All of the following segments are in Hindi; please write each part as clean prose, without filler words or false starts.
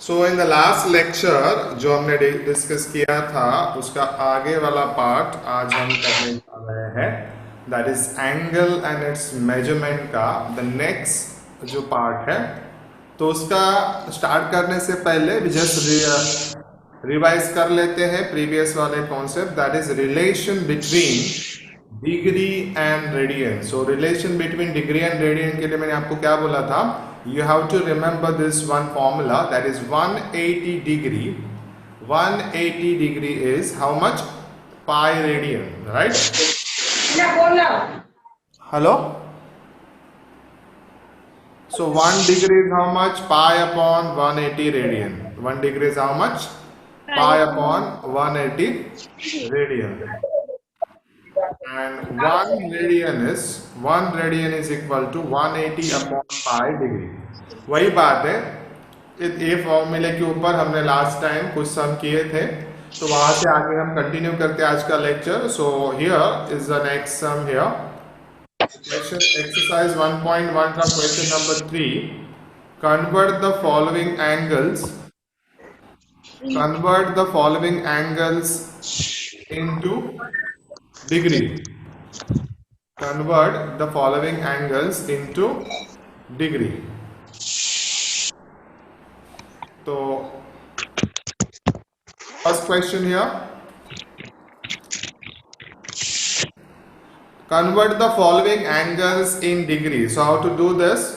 So in the last lecture जो हमने डिस्कस किया था उसका आगे वाला पार्ट आज हम करने जा रहे हैं, that is angle and it's measurement का द नेक्स्ट जो पार्ट है। तो उसका स्टार्ट करने से पहले भी जस्ट रिवाइज कर लेते हैं प्रीवियस वाले concept, that is relation between degree and radian. So relation between degree and radian के लिए मैंने आपको क्या बोला था, you have to remember this one formula, that is 180 degree. 180 degree is how much? Pi radian, right? Hello? So 1 degree is how much? Pi upon 180 radian. 1 degree is how much? Pi upon 180 radian. And 1 radian is equal to 180 upon pi degree. वही बात है, ये फॉर्मूले के ऊपर हमने लास्ट टाइम कुछ सम किए थे, तो वहां से आगे हम कंटिन्यू करते हैं आज का lecture. So here is the next some here, question exercise 1.1 का question number 3। Convert the following angles into degree. Convert the following angles into degree. So first question here, convert the following angles in degree. So how to do this?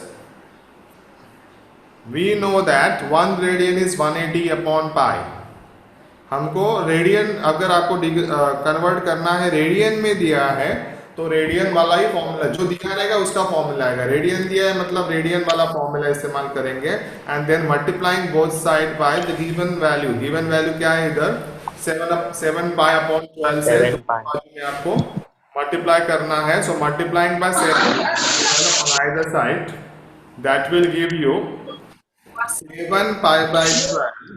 We know that 1 radian is 180 upon pi. हमको रेडियन अगर आपको कन्वर्ट करना है, रेडियन में दिया है तो रेडियन वाला ही फॉर्मूला जो दिया रहेगा उसका फॉर्मूला आएगा। रेडियन दिया है मतलब रेडियन वाला फॉर्मूला इस्तेमाल करेंगे and then multiplying both side by the given value. Given value क्या है इधर? 7 पाई अपॉन 12 से में आपको मल्टीप्लाई करना है। So multiplying by 7 on either side, that will give you 7 pi by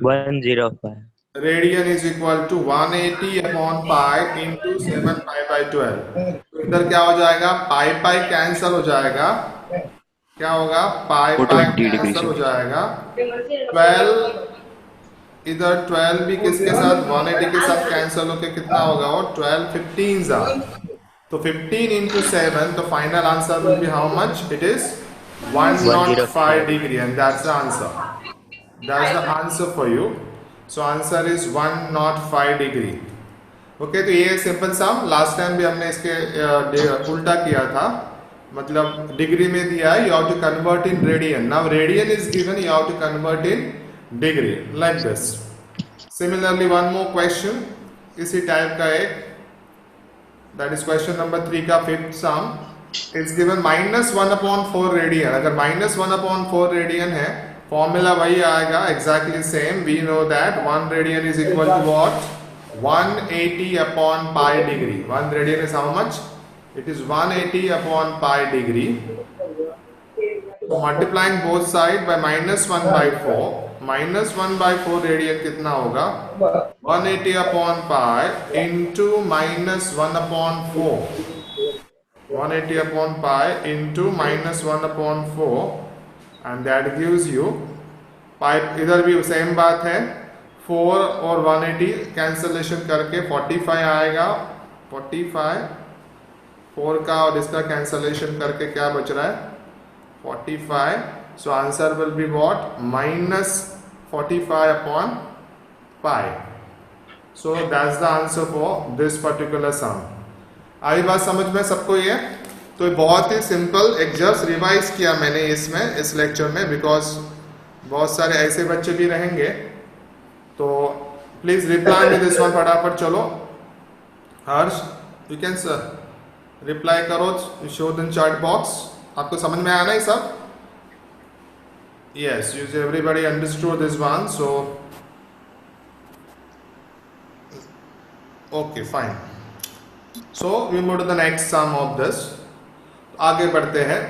12 105 radian is equal to 180 upon pi into 7 pi by 12। तो इधर क्या हो जाएगा? पाई पाई कैंसल हो जाएगा, क्या होगा? पाई पाई कैंसल हो जाएगा। 12 इधर 12 भी किसके साथ? 180 के साथ कैंसल होके कितना होगा? वो 12 15 तो 15 इंटू 7, तो final answer will B how much? It is 105 degree and that's the answer. That's the answer for you. So answer is 105 degree. Okay, तो ये सिंपल सम लास्ट टाइम भी हमने इसके उल्टा किया था, मतलब डिग्री में दिया है, you have to convert in radian. Now radian is given, you have to convert in degree like this. Similarly one more question इसी टाइप का एक, दैट इज क्वेश्चन नंबर 3 का fifth sum. It's given -1/4 radian. अगर -1/4 रेडियन है, फॉर्मूला वही आएगा exactly same. We know that 1 radian is equal to what? 180 upon pi degree. 1 radian is how much? It is 180 upon pi degree. Multiplying both side bye -1/4, -1/4 radian कितना होगा? 180 upon pi into -1/4, 180 upon pi into -1/4 and that gives you pipe. इधर भी सेम बात है, 4 और 180 कैंसलेशन करके 45 आएगा। 45 4 का और इसका कैंसलेशन करके क्या बच रहा है? 45। So answer will be what? -45 upon pi. So that's the answer for this particular sum. आई बात समझ में सबको? ये तो बहुत ही सिंपल, एक जस्ट रिवाइज किया मैंने इसमें इस लेक्चर में, बिकॉज बहुत सारे ऐसे बच्चे भी रहेंगे, तो प्लीज रिप्लाई में दिस वन फटाफट। चलो हर्ष, यू कैन रिप्लाई करो, शो द चैट बॉक्स। आपको समझ में आया ना ये सब? Yes, use everybody understood this one. So okay fine. So we move to the next sum of this. आगे बढ़ते हैं।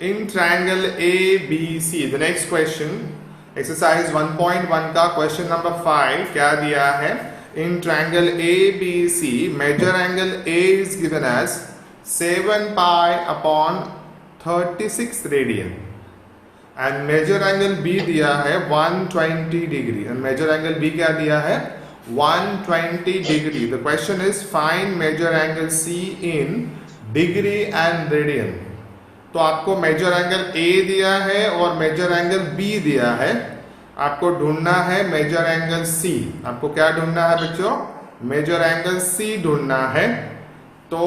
In triangle A B C, the next question exercise 1.1 का क्वेश्चन नंबर 5 क्या दिया है? In triangle A B C, major angle A is given as 7 pi upon 36 radian and major angle B दिया है 120 degree, and major angle B क्या दिया है 120 degree. The question is find major angle C in degree and radian. तो आपको मेजर एंगल ए दिया है और मेजर एंगल बी दिया है, आपको ढूंढना है मेजर एंगल सी। आपको क्या ढूंढना है बच्चों, मेजर एंगल सी ढूंढना है। तो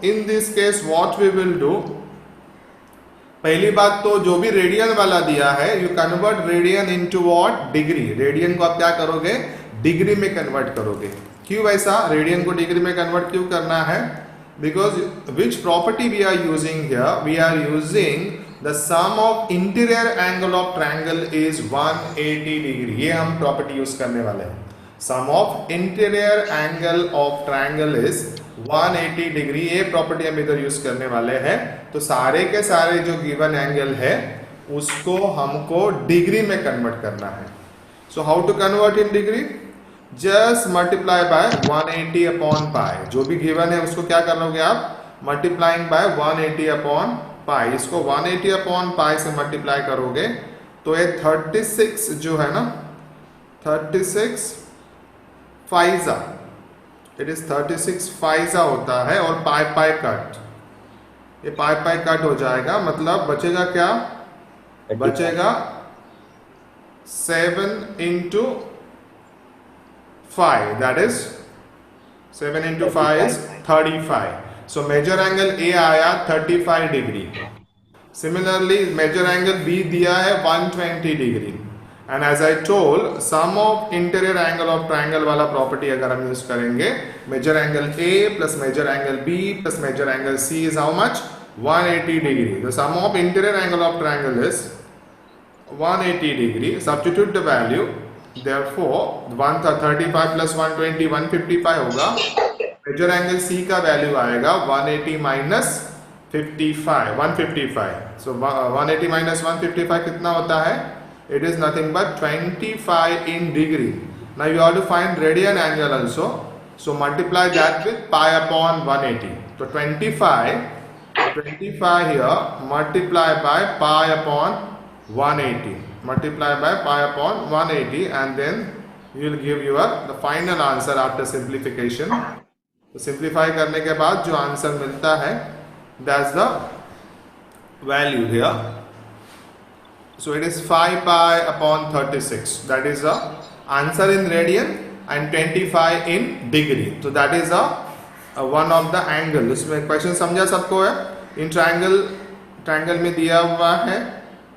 in this case what we will do, पहली बात तो जो भी रेडियन वाला दिया है you convert radian into what, degree. Radian को आप क्या करोगे, डिग्री में कन्वर्ट करोगे। क्यों ऐसा, रेडियन को डिग्री में कन्वर्ट क्यों करना है, because which property we are using here, we are using the sum of interior angle of triangle is 180 degree. ये हम प्रॉपर्टी यूज करने वाले हैं, sum of interior angle of triangle is 180 degree. ये प्रॉपर्टी हम इधर यूज करने वाले हैं। तो सारे के सारे जो गिवन एंगल है उसको हमको डिग्री में कन्वर्ट करना है। So how to convert in degree, just multiply by 180 upon pi. जो भी गिवन है उसको क्या करोगे आप, मल्टीप्लाइंग बाय 180 अपॉन पाई। इसको 180 अपॉन पाई से मल्टीप्लाई करोगे तो ये 36 जो है ना, 36 फाइजा, इट इज 36 फाइजा होता है, और पाई पाई कट, ये पाई पाई कट हो जाएगा। मतलब बचेगा क्या, बचेगा 7 into 5, that is 7 into 5 is 35। So major angle A आया 35 degree. Similarly major angle B दिया है 120 degree. And as I told, sum of interior angle of triangle वाला प्रॉपर्टी अगर हम यूज करेंगे, major angle A plus major angle B plus major angle C is how much, 180 degree. The sum of interior angle of triangle is 180 degree. Substitute the value, therefore 135 plus 120 155 होगा। मेजर एंगल सी का वैल्यू आएगा 180 माइनस 55 155। सो 180 माइनस 155 कितना होता है, it is nothing but 25 in degree. Now you have to find radian angle also, so multiply that with pi upon 180. So 25 here multiply by pi upon 180, multiply by pi upon 180, and then you will give your the final answer after simplification. तो सिंप्लीफाई करने के बाद जो आंसर मिलता है, that's the value here. So it is 5 pi upon 36. That is the answer in radian and 25 in degree. So that is one of the angle. इसमें क्वेश्चन समझा सबको है, इन ट्रायंगल में दिया हुआ है।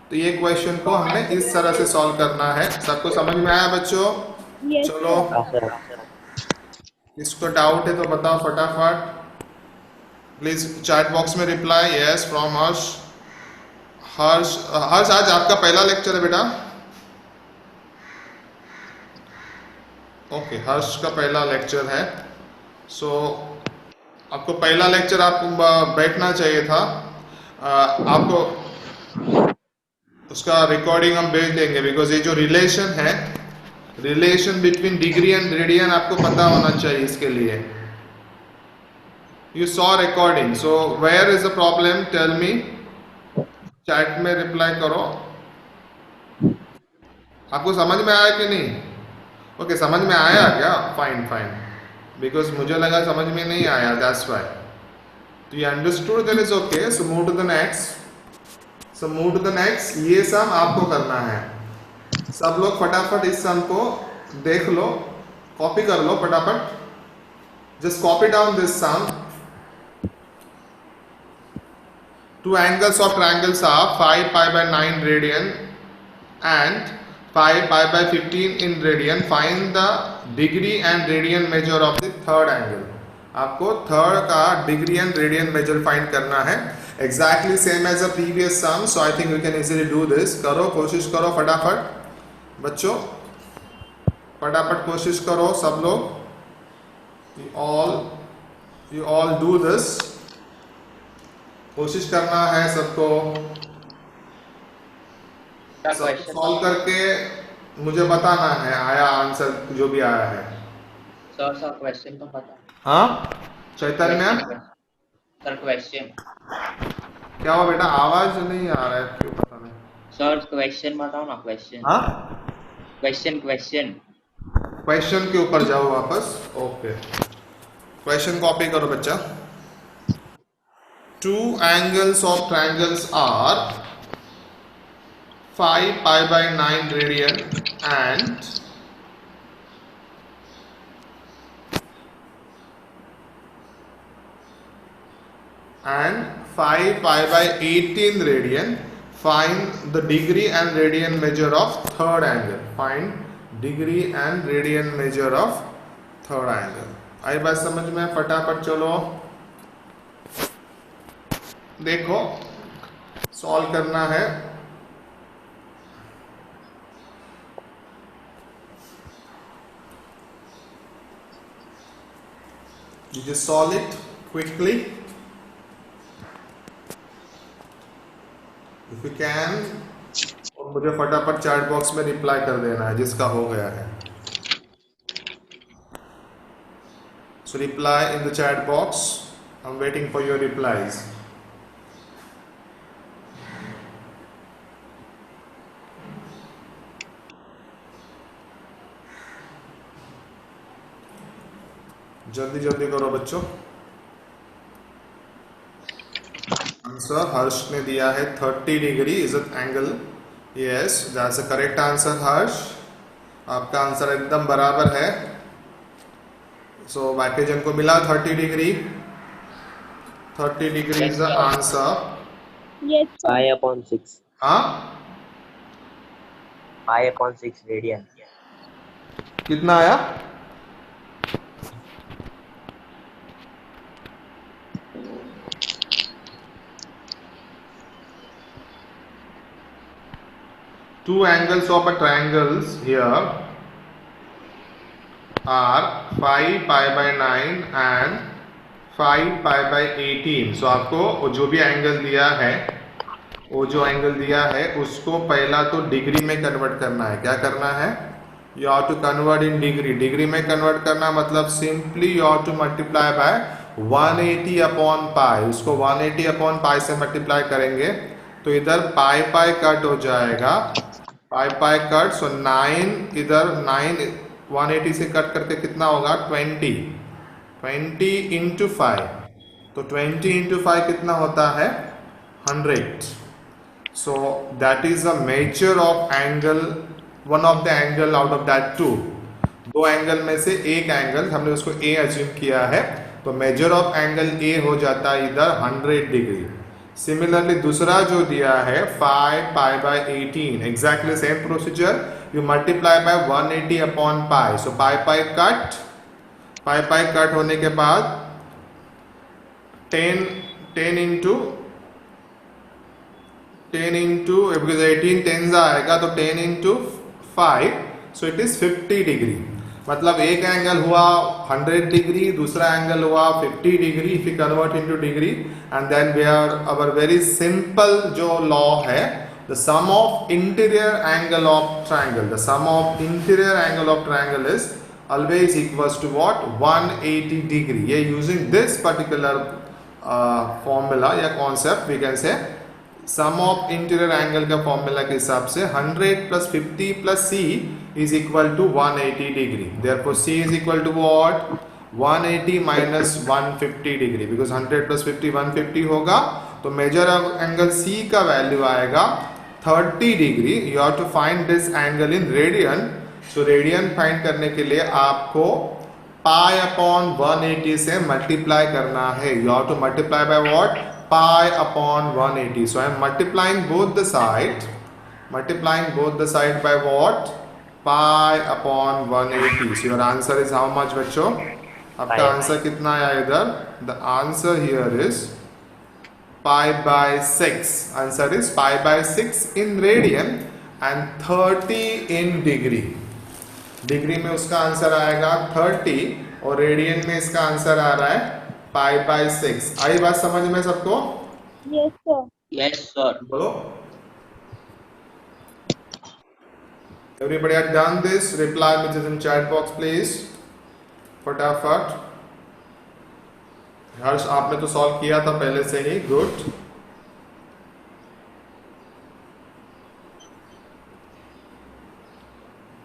तो ये क्वेश्चन को हमें इस तरह से सॉल्व करना है। सबको समझ में आया बच्चों? Yes, चलो, किसको डाउट है तो बताओ फटाफट, प्लीज चैट बॉक्स में रिप्लाई यस फ्रॉम हर्ष। हर्ष, आज आपका पहला लेक्चर है बेटा? ओके, हर्ष का पहला लेक्चर है। सो आपको पहला लेक्चर आप बैठना चाहिए था। आपको उसका रिकॉर्डिंग हम भेज देंगे, बिकॉज ये जो रिलेशन है, relation between degree and radian आपको पता होना चाहिए। इसके लिए you saw recording, so where is the problem, tell me, chat में रिप्लाई करो। आपको समझ में आया कि नहीं? ओके, समझ में आया क्या? फाइन फाइन, बिकॉज मुझे लगा समझ में नहीं आया, दैट्स व्हाई। तो you understood, then is okay. So move to the next, so move to the next. ये सम आपको करना है। सब लोग फटाफट इस सम को देख लो, कॉपी कर लो फटाफट। Just copy down this sum. Two angles of triangles are 5 pi by 9 radian and 5 pi by 15 in radian. Find the degree and radian measure of the third angle. आपको थर्ड का degree and radian major find करना है। Exactly same as a previous sum, so I think we can easily do this. करो, कोशिश करो फटाफट बच्चों, फटाफट कोशिश करो सब लोग। you all do this, कोशिश करना है सबको। सॉल्व करके मुझे बताना है आया आंसर जो भी आया है। सर क्वेश्चन तो पता। हाँ चैतन्य सर क्वेश्चन क्या हुआ बेटा? आवाज नहीं आ रहा है, क्यों पता नहीं। सर क्वेश्चन बताओ ना, क्वेश्चन हाँ, क्वेश्चन क्वेश्चन के ऊपर जाओ वापस। ओके, क्वेश्चन कॉपी करो बच्चा। Two angles of triangles are 5 pi by 9 radian and 5 pi by 18 radian. Find the degree and radian measure of third angle. Find degree and radian measure of third angle. आई बात समझ में? फटाफट चलो देखो, सॉल्व करना है। You just solve it quickly if you can, और मुझे फटाफट चैट बॉक्स में रिप्लाई कर देना है जिसका हो गया है। So reply in the chat box. I'm waiting for your replies. जल्दी जल्दी करो बच्चों। आंसर हर्ष ने दिया है 30 degree is it angle. Yes, that's a correct answer Harsh, आपका आंसर एकदम बराबर है। सो वाइकेजन को मिला 30 degree. 30 degree is the answer. Yes, sir. pi upon 6. हाँ, Pi upon 6 radian. कितना आया? Two angles of a triangles here are 5 pi by 9 and 5 pi by 18. So आपको जो भी एंगल दिया है, वो जो एंगल दिया है उसको पहला तो डिग्री में कन्वर्ट करना है। क्या करना है? You have to convert in degree. Degree में कन्वर्ट करना मतलब simply you have to multiply by 180 upon pi. उसको 180 अपॉन पाई से मल्टीप्लाई करेंगे तो इधर पाई पाई कट हो जाएगा, पाई पाई कट। सो 9 इधर 9 180 से कट करके कितना होगा? 20 इंटू 5। तो 20 इंटू 5 कितना होता है? 100। So that is the major of angle, one of the angle out of that two. दो एंगल में से एक एंगल हमने उसको ए अज्यूम किया है, तो मेजर ऑफ एंगल ए हो जाता है इधर 100 डिग्री। सिमिलरली दूसरा जो दिया है 5 pi by 18, exactly same procedure, you multiply by 180 upon pi. So pi pi cut, pi pi cut होने के बाद 10 इंटू बिकॉज 18 टेंस आएगा तो 10 into 5, so it is 50 degree. मतलब एक एंगल हुआ 100 डिग्री, दूसरा एंगल हुआ 50 degree if you convert into degree. And then we are our very simple जो लॉ है, the sum of interior angle of triangle, the sum of interior angle of triangle is always equals to what? 180 degree. ये यूजिंग दिस पर्टिकुलर फॉर्मूला या concept we can say sum of interior angle का फॉर्मूला के हिसाब से 100 plus 50 plus C is equal to 180 degree. Therefore C is equal to what? 180 minus 150 degree, because 100 plus 50 150 होगा, तो मेजर एंगल C का वैल्यू आएगा 30 degree. You have to find this angle in radian. So radian find करने के लिए आपको पाई अपॉन 180 से मल्टीप्लाई करना है। You have to multiply by what? Pi upon 180. So I am multiplying both the side, by what? Pi upon 180. So your answer is how much बच्चों? आपका आंसर कितना आया इधर? The answer here is pi by 6. Answer is pi by 6 in radian and 30 in degree. Degree में उसका आंसर आएगा 30 और रेडियन में इसका आंसर आ रहा है pi by 6. आई बात समझ में सबको? Yes, sir. Yes, sir. बोलो। Everybody had done this? Reply which is in chat box please. फटाफट। हर्ष आपने तो सॉल्व किया था पहले से ही, good.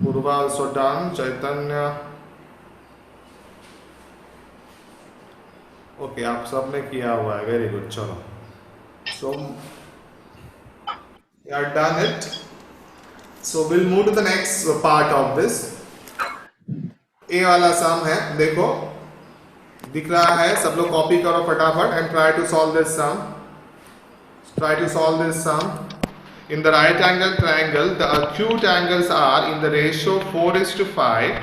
Purva also done. Chaitanya. Okay आप सब ने किया हुआ है, वेरी गुड, चलो। सो you are done it. So we'll move to the next part of this. ए वाला सम है, देखो दिख रहा है, सब लोग कॉपी करो फटाफट and try to solve this sum. Try to solve this sum. In the right angle triangle, the acute angles are in the ratio 4:5.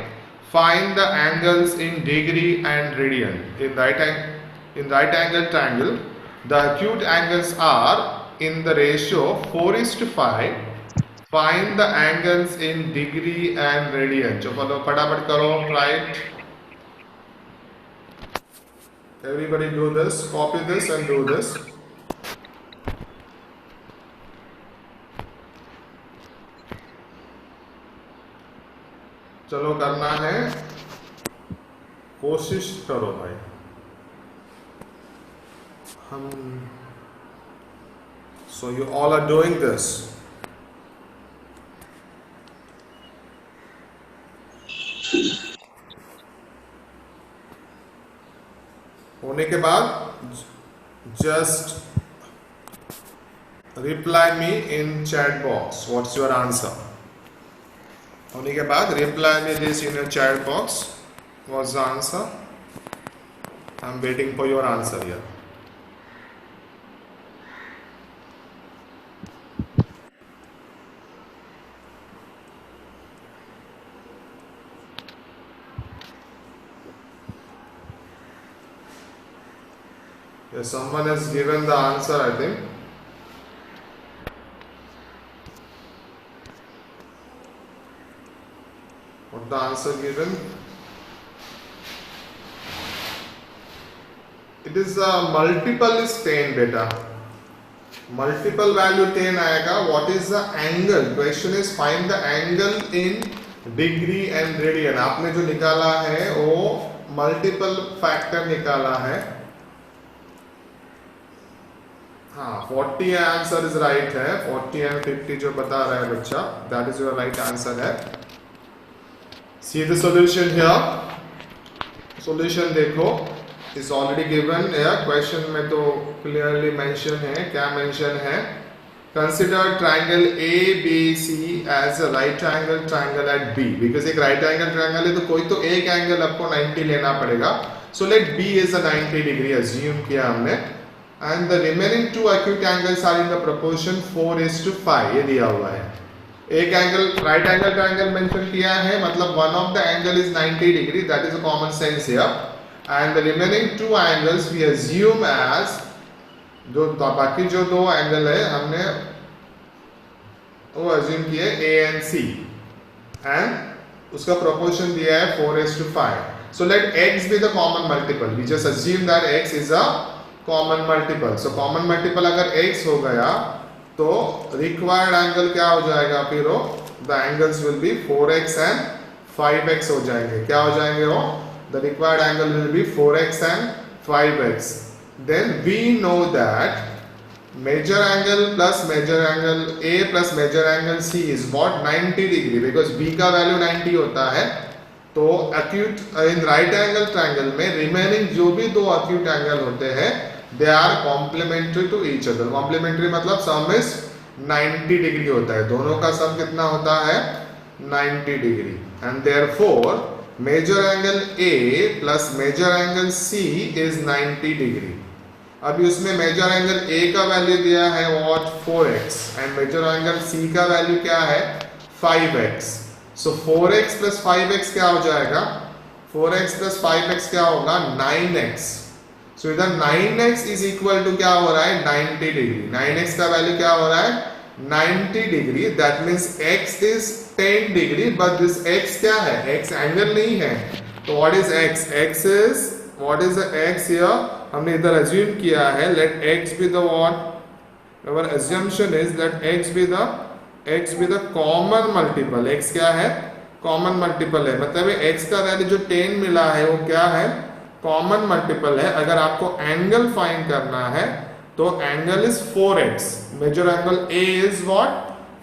Find the angles in degree and radian. In right angle triangle, the acute angles are in the ratio 4:5. Find the angles in degree and radian. चलो फटाफट करो, try it. Everybody do this. Copy this and do this. चलो करना है, कोशिश करो भाई. हम so you all are doing this. होने के बाद just reply me in chat box. What's your answer? होने के बाद reply me this in your chat box. What's the answer? I'm waiting for your answer here. Yes, someone has given the answer, I think. What the answer given? It is multiple is 10 beta. Multiple value 10 आएगा. What is the angle? Question is find the angle in degree and radian. आपने जो निकाला है वो multiple factor निकाला है. हाँ 40 आंसर इज राइट है. 40 एंड 50 जो बता रहा है बच्चा, that is your right answer है. See the solution here. Solution देखो, इज ऑलरेडी गिवन. क्वेश्चन में तो क्लियरली मेंशन है. क्या मेंशन है? Consider triangle A B C as a right angle triangle at B. Because एक राइट एंगल ट्राइंगल है तो कोई तो एक एंगल आपको 90 लेना पड़ेगा. So let B is a 90 degree assume किया हमने. And the remaining two acute angles are in the proportion 4:5. ये दिया हुआ है. एक angle right angle triangle mention किया है, मतलब one of the angle is 90 degree. That is a common sense here. And the remaining two angles we assume as जो बाकी जो दो एंगल है हमने वो assume किए A and C and उसका proportion दिया है 4:5. So let x be the common multiple. We just assume that x is a common multiple. So common multiple अगर x हो गया तो रिक्वायर्ड एंगल क्या हो जाएगा? फिर वो the angles will be 4x and 5x हो जाएंगे. क्या हो जाएंगे वो? The required angle will be 4x and 5x. Then we know that major angle plus major angle A plus major angle C is what 90 degree. Because B का वैल्यू 90 होता है. तो acute in right angle triangle में रिमेनिंग जो भी दो एक्यूट एंगल होते हैं they are complementary to each other. complementary मतलब sum is 90 डिग्री होता है. दोनों का सम कितना होता है? 90 degree. and therefore major angle A plus major angle C is 90 degree. अभी उसमें मेजर एंगल A का वैल्यू दिया है what 4x and major angle C का वैल्यू क्या है? 5x. so 4x plus 5x क्या हो जाएगा? 4x plus 5x क्या होगा? 9x. So इधर 9x is equal to क्या हो रहा है? 90 डिग्री. 9x का वैल्यू क्या हो रहा है? 90 degree. That means x is 10 degree, but this x क्या है? x एंगल नहीं है. तो what is x? x is what is the x here? हमने इधर assume किया है let x be the what? Our assumption is let x be the common multiple. x क्या है? common multiple है. मतलब x का वैल्यू जो 10 मिला है वो क्या है? कॉमन मल्टीपल है. अगर आपको एंगल फाइंड करना है तो angle is 4x. Major angle A is what?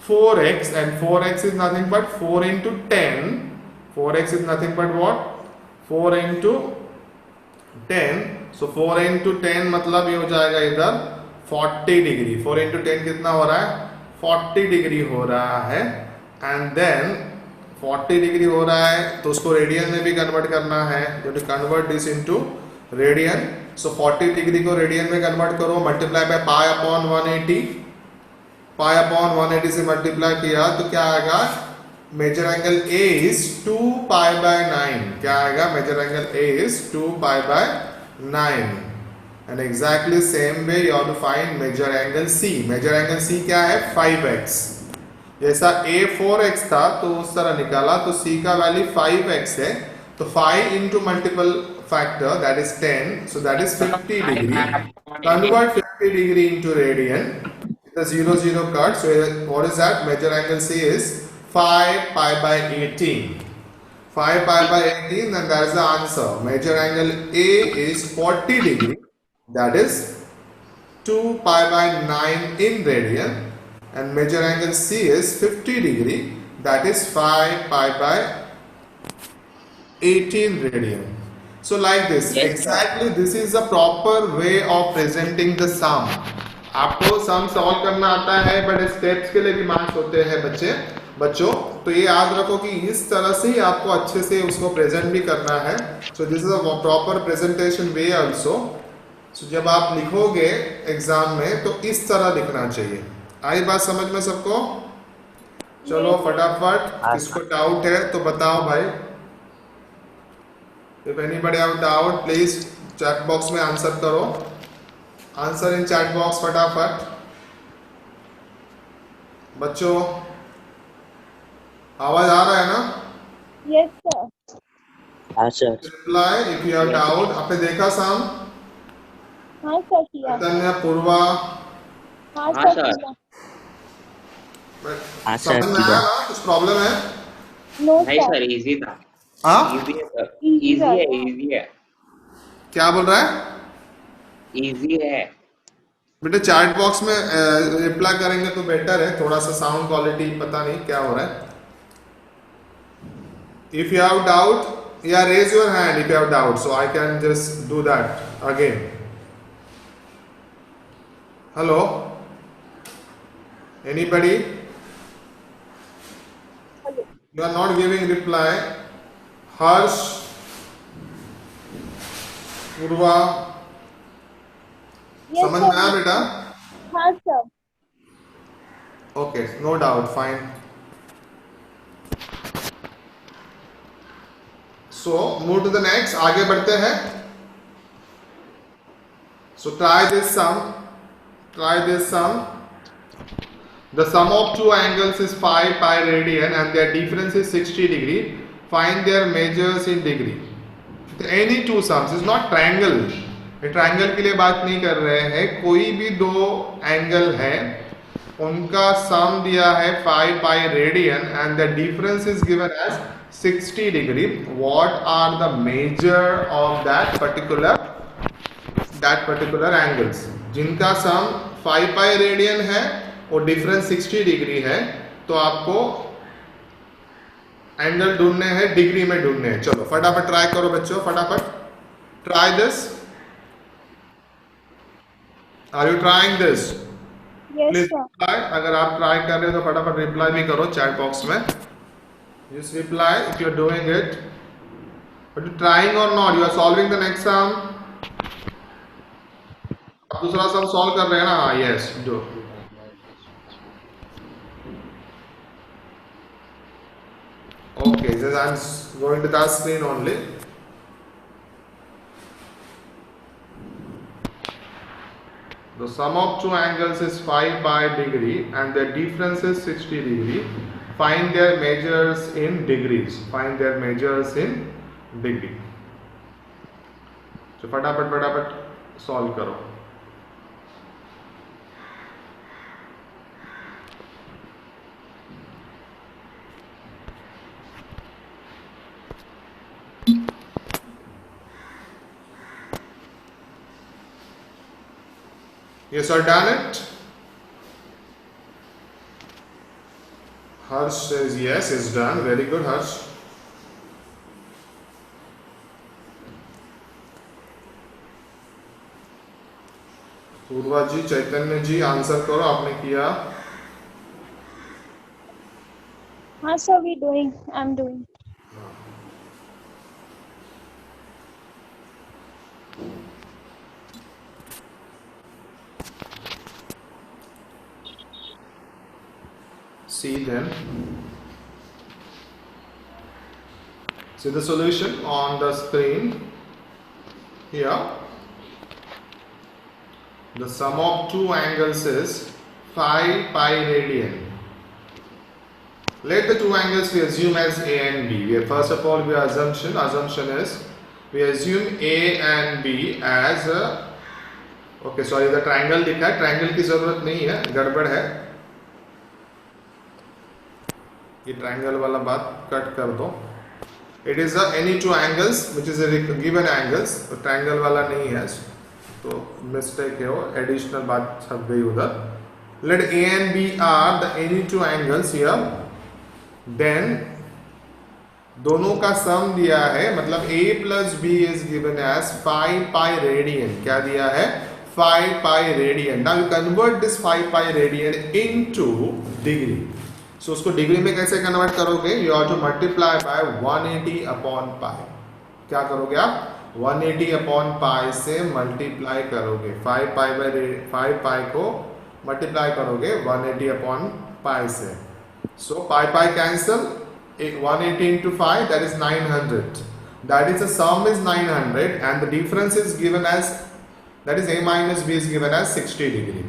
4x, and 4x is nothing but 4 into 10. 4x is nothing but what? 4 into 10. So 4 into 10 मतलब ये हो जाएगा इधर 40 डिग्री. 4 into 10 कितना हो रहा है? 40 डिग्री हो रहा है. एंड देन 40 डिग्री हो रहा है तो उसको रेडियन में भी कन्वर्ट करना है. To convert this into radian. So 40 degree को रेडियन में कन्वर्ट करो, multiply by pi upon 180. Pi upon 180 से मल्टीप्लाई किया तो क्या आएगा? Major angle A is 2 pi by 9. क्या आएगा? Major angle A is 2 pi by 9. And exactly same way you have to find major angle C. Major angle C क्या है? 5x. जैसा a 4x था तो उस तरह निकाला तो c का वैल्यू 5x है. तो 5 into multiple factor that is 10, so that is 50 degree. Convert 50 degree into radian. The 0 0 cut. So what is that? Measure angle C is 5 pi by 18. 5 pi by 18, and that is the answer. Measure angle A is 40 degree. That is 2 pi by 9 in radian. And measure angle C is 50 degree. That is 5 pi by 18 radian. So like this. Yes, exactly this is the proper way of presenting the sum. आपको सम सॉल्व करना आता है बट स्टेप्स के लिए भी मार्क्स होते हैं बच्चों. तो ये याद रखो कि इस तरह से ही आपको अच्छे से उसको प्रेजेंट भी करना है. So this is a proper presentation way also. So जब आप लिखोगे एग्जाम में तो इस तरह लिखना चाहिए. आई बात समझ में सबको? चलो फटाफट. किसको डाउट है तो बताओ भाई. If anybody have doubt please chat box में आंसर करो. आंसर इन चैट बॉक्स फटाफट. बच्चों आवाज आ रहा है ना? Yes, sir. हाँ sir. Reply if you have doubt. आपने देखा सम? हाँ सर किया. चैतन्य, पूर्वा, हाँ हाँ, सर सर. किया. हाँ सर. समझ में आया ना? कुछ प्रॉब्लम है? No नहीं sir. सर, इजी था. हाँ, इजी है सर. Easy इजी है, था. इजी है, क्या बोल रहा है इजी है. बेटे? चैट बॉक्स में रिप्लाई करेंगे तो बेटर है. थोड़ा सा साउंड क्वालिटी पता नहीं क्या हो रहा है. इफ यू हैव डाउट या raise your hand if you have doubt so I can just do that again. Hello, anybody? You are not giving reply. Harsh, Purva, Yes, समझ में आया sir. बेटा? हाँ sir. Okay, no doubt, fine. So move to the next. आगे बढ़ते हैं. So try this sum. Try this sum. The sum of two angles is 5 pi radian and their difference is 60 degree. Find their measures in degree. Any two sums is not triangle. Triangle के लिए बात नहीं कर रहे हैं. कोई भी दो एंगल है उनका सम दिया है 5 pi radian and the difference is given as 60 degree. What are the measure of that particular angles? जिनका सम 5 pi radian है और डिफरेंस 60 डिग्री है तो आपको एंगल ढूंढने हैं, डिग्री में ढूंढने हैं. चलो फटाफट ट्राई करो बच्चों, फटाफट try this. Are you trying this? Yes, please sir. Reply. अगर आप ट्राई कर रहे हो तो फटाफट रिप्लाई भी करो चैट बॉक्स में. Just reply if you are doing it. But you trying और not? You are solving the next sum. आप दूसरा सम सॉल्व कर रहे हैं ना? Yes do. Okay, just I'm going to that screen only. The sum of two angles is 5 pi degree and the difference is 60 degree. Find their measures in degrees. Find their measures in degree. So फटाफट solve करो. Yes, sir, done it. Harsh says yes, it's done. Very good, Harsh. Purva ji, Chaitanya ji, answer करो, आपने किया। हाँ sir, we doing. I'm doing. See then. See the solution on the screen here. The sum of two angles is 5 pi radian. Let the two angles we assume as A and B. First of all, assumption is we assume A and B as a, okay, sorry, the triangle लिखा है, triangle की जरूरत नहीं है, गड़बड़ है, ये triangle वाला बात कट कर दो. It is any two angles which is a given angles, तो triangle वाला नहीं है, तो mistake है वो, additional बात छप गई उधर. Let A and B are the any two angles here. Then दोनों का सम दिया है, मतलब A plus B is given as 5 pi radian. क्या दिया है? 5 pi radian. Now you convert this 5 pi radian into degree. So उसको डिग्री में कैसे कन्वर्ट करोगे? You have to multiply by 180 upon pi. क्या करोगे आप? 180 upon pi से मल्टीप्लाई करोगे. 5 pi को मल्टीप्लाई करोगे 180 upon pi से. So pi cancel. 180 into 5, that is 900. That is the sum is 900 and the difference is given as, that is A minus B is given as 60 degree.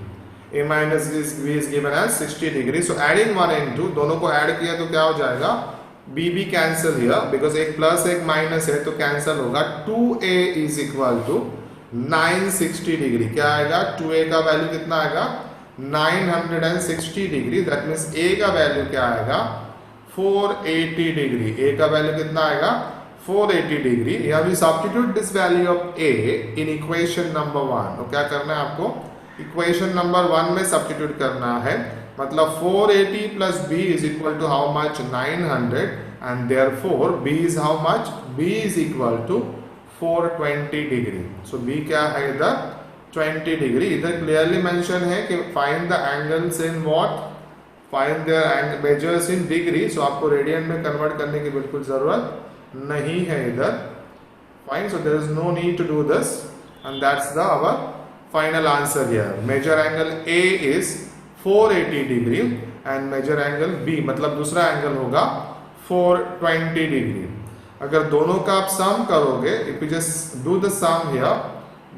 A minus B is given as 60 degree. So adding 1 and 2, दोनों को add किया तो क्या हो जाएगा? B cancel here because एक plus एक minus है तो cancel होगा. 2A is equal to 960 degree. क्या आएगा? 2A का वैल्यू कितना आएगा? 960 डिग्री. दैट मीन्स A का वैल्यू क्या आएगा? 480 डिग्री. A का वैल्यू कितना आएगा? 480 डिग्री. यहाँ भी substitute this value of A in equation number 1. तो क्या करना है आपको? इक्वेशन नंबर 1 में सब्स्टिट्यूट करना है. मतलब 480 plus B is equal to how much? 900 and therefore B is how much? B is equal to 420 degree. So B क्या है इधर? 20 डिग्री. इधर क्लियरली मेंशन है कि find the angles in what? Find the measures in degree. So आपको रेडियन में कन्वर्ट करने की बिल्कुल जरूरत नहीं है इधर. Fine. So there is no need to do this and that's the our final answer here. Major angle A is 480 degree and major angle B मतलब दूसरा एंगल होगा 420 डिग्री. अगर दोनों का आप सम करोगे, if you just do the sum here,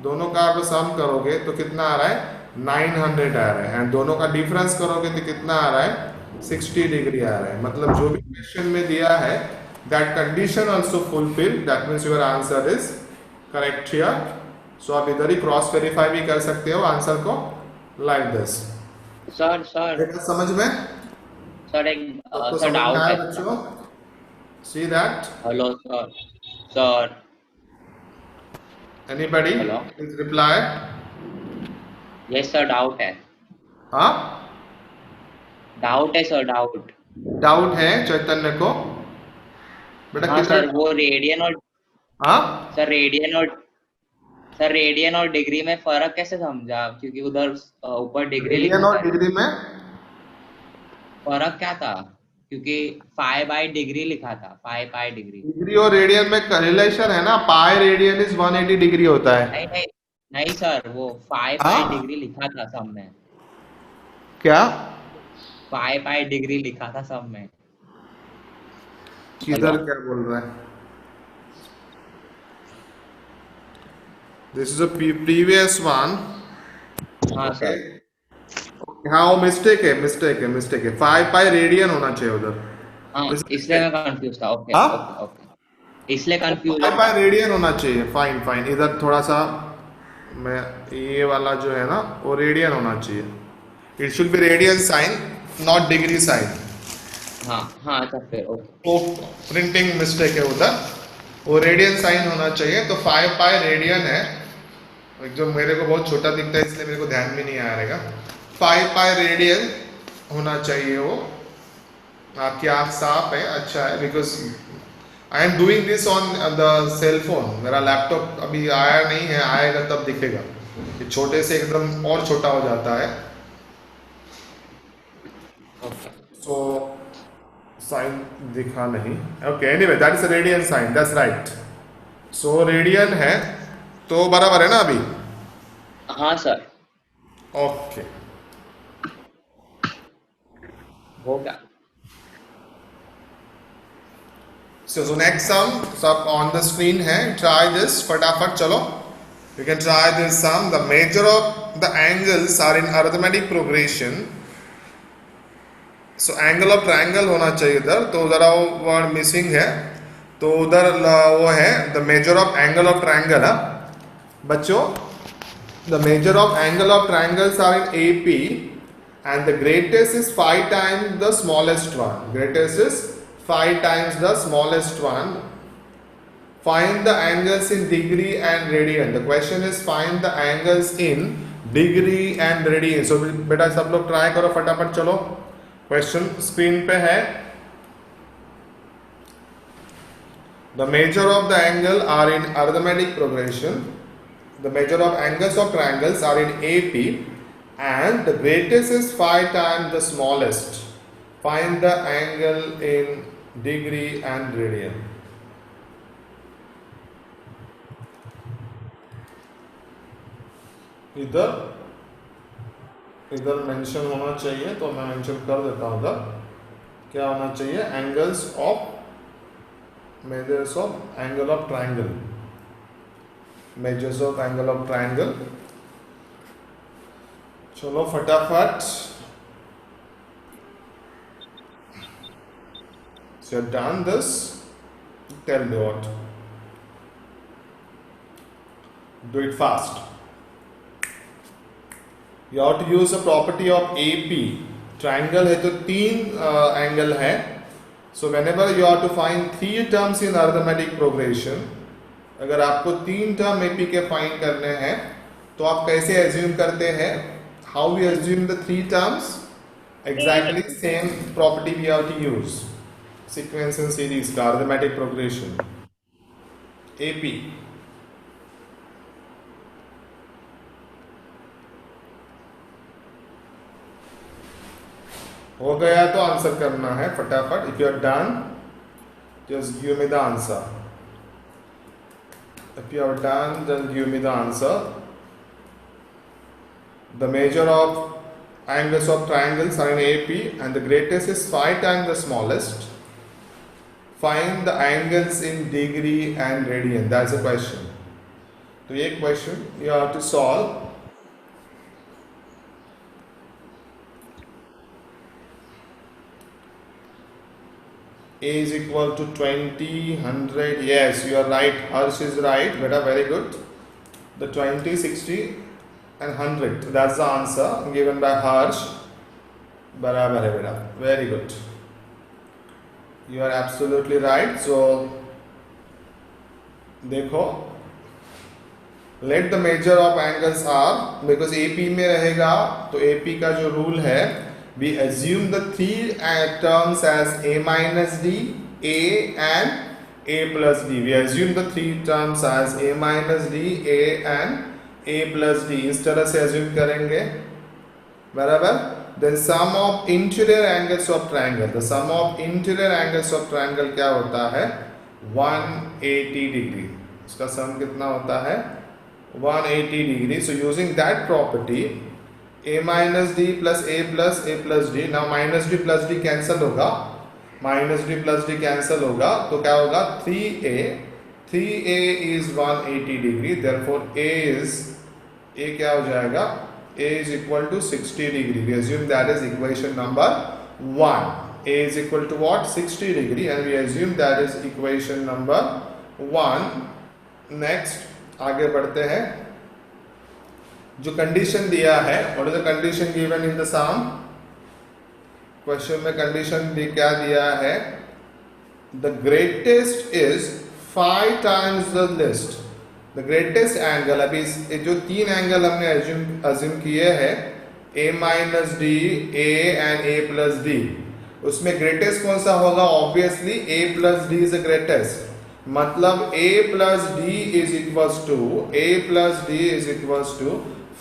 दोनों का आप सम करोगे तो कितना आ रहा है? 900 आ रहा है. एंड दोनों का डिफरेंस करोगे तो कितना आ रहा है? 60 डिग्री आ रहा है. मतलब जो भी क्वेश्चन में दिया है that condition also fulfil. That means your answer is correct here. So आप इधर ही क्रॉस वेरीफाई भी कर सकते हो आंसर को लाइक दिस. सर समझ में? सर एक तो सर डाउट है बच्चों. See that. Hello sir anybody hello. Please reply. Yes sir, doubt है. हाँ, डाउट है सर, डाउट है चैतन्य को बेटा? हाँ सर, वो रेडियन और हाँ सर रेडियन और डिग्री में फर्क कैसे समझा? क्योंकि उधर ऊपर डिग्री लिखा रेडियन और है. डिग्री में फर्क क्या था? क्योंकि 5 बाई डिग्री लिखा था. 5 बाई डिग्री. डिग्री और रेडियन में रिलेशन है ना. पाई रेडियन इज 180 डिग्री होता है. नहीं सर, वो 5 बाई डिग्री लिखा था सब में. क्या? 5 बाई डिग्री लिखा था सब में. किधर क्या बोल रहा है? This is a previous one. हाँ सर. हाँ, वो मिस्टेक है. 5 पाई रेडियन होना चाहिए उधर. हाँ, इसलिए मैं कंफ्यूज था. ओके हाँ? ओके, इसलिए कंफ्यूज. 5 पाई रेडियन होना चाहिए. फाइन. इधर थोड़ा सा मैं ये वाला जो है ना वो रेडियन होना चाहिए. It should be radian sine not degree sine. हाँ अच्छा फिर ओके. वो प्रिंटिंग मिस्टेक है उधर. वो रेडियन साइन होना चाहिए. तो 5 पाई रेडियन है जो मेरे को बहुत छोटा दिखता है इसलिए मेरे को ध्यान में नहीं आ रहेगा. 5 पाई रेडियन होना चाहिए वो. आपकी आँख साफ है, अच्छा है, because I am doing this on the cell phone. मेरा लैपटॉप अभी आया नहीं है, आएगा तब दिखेगा। ये छोटे से एकदम और छोटा हो जाता है। ओके सो साइन दिखा नहीं। Okay, anyway that is radian sine, that's right. So radian है तो बराबर है ना अभी? हाँ सर। ओके, हो गया। so next sum सब on the screen है, try this फटाफट चलो। You can try this sum. The measure of the angles are in arithmetic progression. So angle of triangle होना चाहिए इधर, तो ज़रा वो word missing है, तो उधर वो है the measure of angle of triangle है बच्चों। The measure of angle of triangles are in AP and the greatest is 5 times the smallest one. Greatest is 5 times the smallest one. Find the angles in degree and radian. The question is find the angles in degree and radian. So बेटा सब लोग ट्राई करो फटाफट चलो। क्वेश्चन स्क्रीन पे है। The measure of the angle are in arithmetic progression. The measure of angles of triangles are in AP and the greatest is 5 times the smallest. Find the angle in degree and radian. इधर मेंशन होना चाहिए, तो मैं मेंशन कर देता हूँ उधर। क्या होना चाहिए? Angles of measures of angle of triangle, measures of angle of triangle. चलो फटाफट। So you've done this, tell me what. Do it fast. You have to use the property of AP. Triangle है तो 3 एंगल है, so whenever you have to find 3 terms in arithmetic progression, अगर आपको 3 टर्म AP के फाइंड करने हैं तो आप कैसे एज्यूम करते हैं? How we assume the 3 terms? Exactly same property we have to use. Sequence and series का arithmetic progression AP। हो गया तो आंसर करना है फटाफट। If you are done just give me the answer. If you are done then give me the answer. The major of angles of triangles are in AP and the greatest is 5 times the smallest. Find the angles in degree and radian. That's a question. तो ये question you have to solve. A is equal to 20, 100. Yes, you are right. Harsh is right. Beta, very good. The 20, 60 and 100. That's the answer given by Harsh. बराबर है बेटा, very good. You are absolutely right. So देखो, let the measure of angles are, because AP में रहेगा तो AP का जो रूल है, we assume the 3 terms as A minus D, A and A plus D. We assume the 3 terms as A minus D, A and A plus D. इस तरह से assume करेंगे, बराबर। Then sum of interior angles of triangle. The sum of interior angles of triangle क्या होता है? 180 degree. इसका sum कितना होता है? 180 degree. So using that property, A minus D plus A plus D. Now minus D plus D cancel होगा, minus D plus D cancel होगा, तो क्या होगा? 3A is 180 degree. Therefore A क्या हो जाएगा? A is equal to 60 degree. We assume that is equation number 1. A is equal to what? 60 degree, and we assume that is equation number 1. Next आगे बढ़ते हैं। जो कंडीशन दिया है, what is the condition given in the sum? Question में कंडीशन क्या दिया है? The greatest is 5 times the list. The greatest angle, अभी जो 3 एंगल हमने अज्यूम किए हैं, A minus D, A and A plus D, उसमें ग्रेटेस्ट कौन सा होगा? Obviously a plus D is the greatest, मतलब a plus D is equals to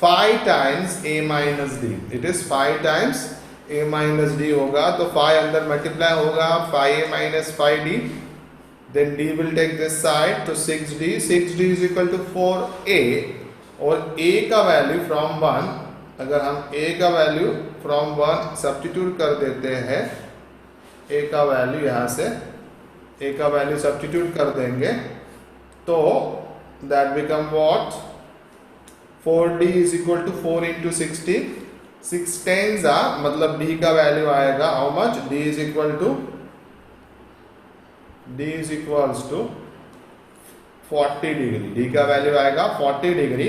5 times a minus D. It is 5 times a minus D होगा, तो 5 अंदर मल्टीप्लाई होगा, 5a minus 5d, then d will take this side, तो 6d is equal to 4a, और a का वैल्यू फ्रॉम 1, अगर हम a का वैल्यू फ्रॉम 1 सब्स्टिट्यूट कर देते हैं, a का वैल्यू यहाँ से a का वैल्यू सब्स्टिट्यूट कर देंगे, तो that become what? 4d is equal to 4 into 60, 6 10s मतलब d का वैल्यू आएगा how much? d is equals to 40 degree. d का वैल्यू आएगा 40 degree,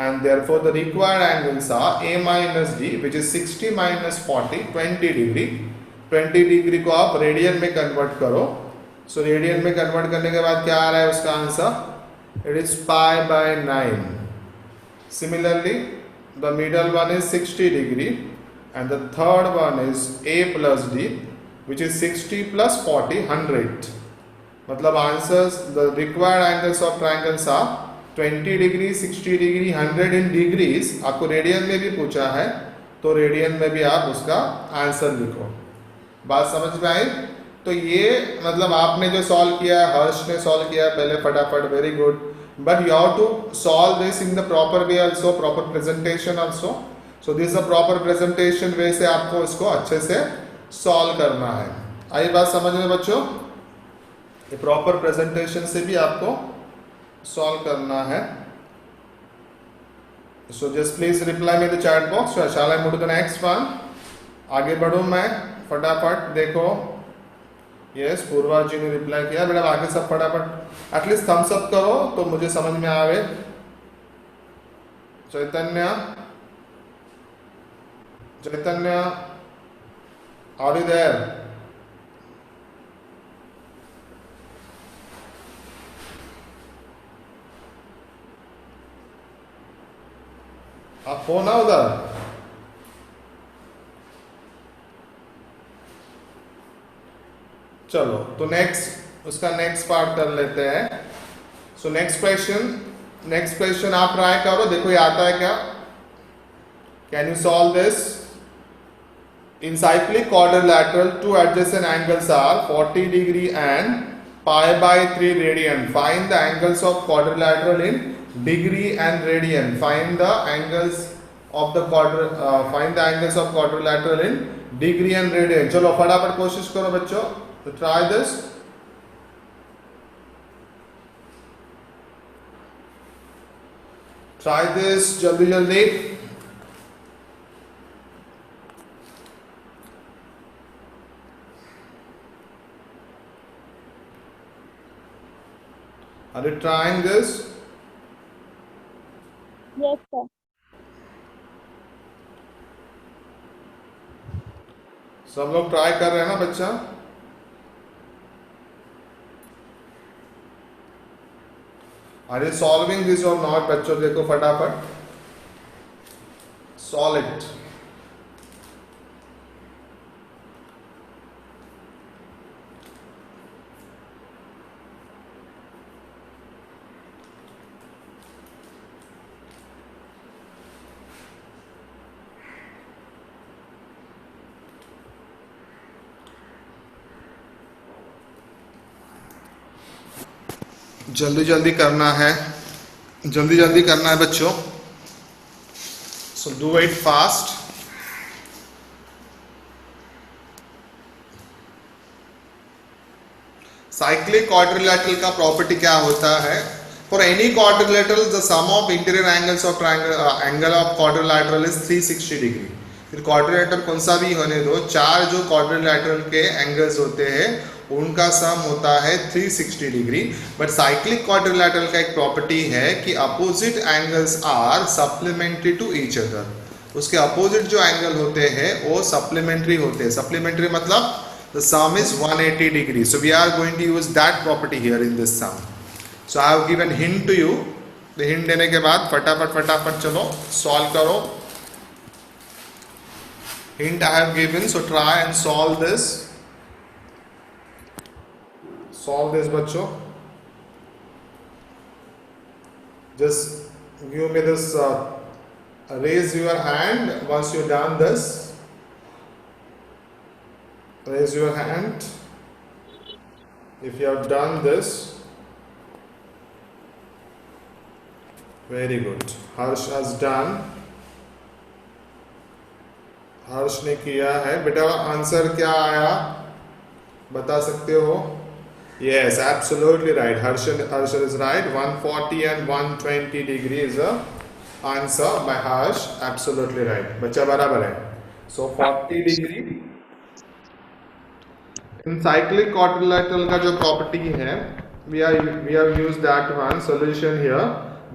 and therefore the required angles are a minus d, which is 60 minus 40, 20 degree. 20 degree को आप रेडियन में कन्वर्ट करो. सो रेडियन में कन्वर्ट करने के बाद क्या आ रहा है उसका answer? It is pi by 9. Similarly the middle one is 60 degree and the third one is a plus d, which is 60 plus 40, 100. मतलब answers, the required angles of triangles are 20 degree, 60 degree, 100 in degrees. आपको रेडियन में भी पूछा है, तो रेडियन में भी आप उसका आंसर लिखो. बात समझ में आई? तो ये मतलब आपने जो सॉल्व किया है, हर्ष ने सॉल्व किया है पहले फटाफट, very good. But you have to solve this in the proper way also, proper presentation also. So this is a proper presentation way से आपको इसको अच्छे से सॉल्व करना है. आई बात समझ में बच्चों? ये प्रॉपर प्रेजेंटेशन से भी आपको सॉल्व करना है. So just please reply me the chat box. Shall I move to the next one? आगे बढ़ूं मैं फटाफट. देखो यस, पूर्वा जी ने रिप्लाई किया. बेटा आगे सब फटाफट एटलीस्ट थम्स अप करो तो मुझे समझ में आवे. चैतन्य आर यू देयर? आप हो ना उधर? चलो तो नेक्स्ट उसका नेक्स्ट पार्ट कर लेते हैं. सो नेक्स्ट क्वेश्चन आप ट्राई करो, देखो ये आता है क्या? Can you solve this? In cyclic quadrilateral two adjacent angles are 40 degree and pi by 3 radian. Find the angles of quadrilateral in degree and radian. Find the angles of quadrilateral in degree and radian. चलो फटाफट कोशिश करो बच्चों. तो try this. Try this जल्दी. Are you trying this? Yes, sir. सब लोग ट्राई कर रहे हैं ना बच्चा? Are you solving this or not? बच्चों देखो फटाफट solve it. जल्दी करना है बच्चों. So do it fast. Cyclic quadrilateral का प्रॉपर्टी क्या होता है? For any quadrilateral the sum of interior angles of angle of quadrilateral is 360 degree. फिर क्वाड्रिलेटरल कौन सा भी होने दो, चार जो क्वाड्रिलेटरल के एंगल्स होते हैं उनका सम होता है 360 डिग्री. बट साइक्लिक क्वाड्रिलेटरल का एक प्रॉपर्टी है कि opposite angles are supplementary to each other. उसके अपोजिट जो एंगल होते हैं वो सप्लीमेंट्री होते हैं. सप्लीमेंट्री मतलब the sum is 180 degree. So we are going to use that property here in this sum. So I have given hint to you. Hint देने के बाद फटाफट चलो सॉल्व करो. Hint I have given, so try and solve this. solve this बच्चों. Just give me this, raise your hand once you done this. Raise your hand if you have done this. Very good. Harsh has done. हर्ष ने किया है. बेटा आंसर क्या आया बता सकते हो? Yes, absolutely right. Harsh is right. 140 and 120 degree is the answer by Harsh. Absolutely right. बच्चा बराबर है. So 40 degree. In cyclic quadrilateral का जो property है, we have used that one solution here.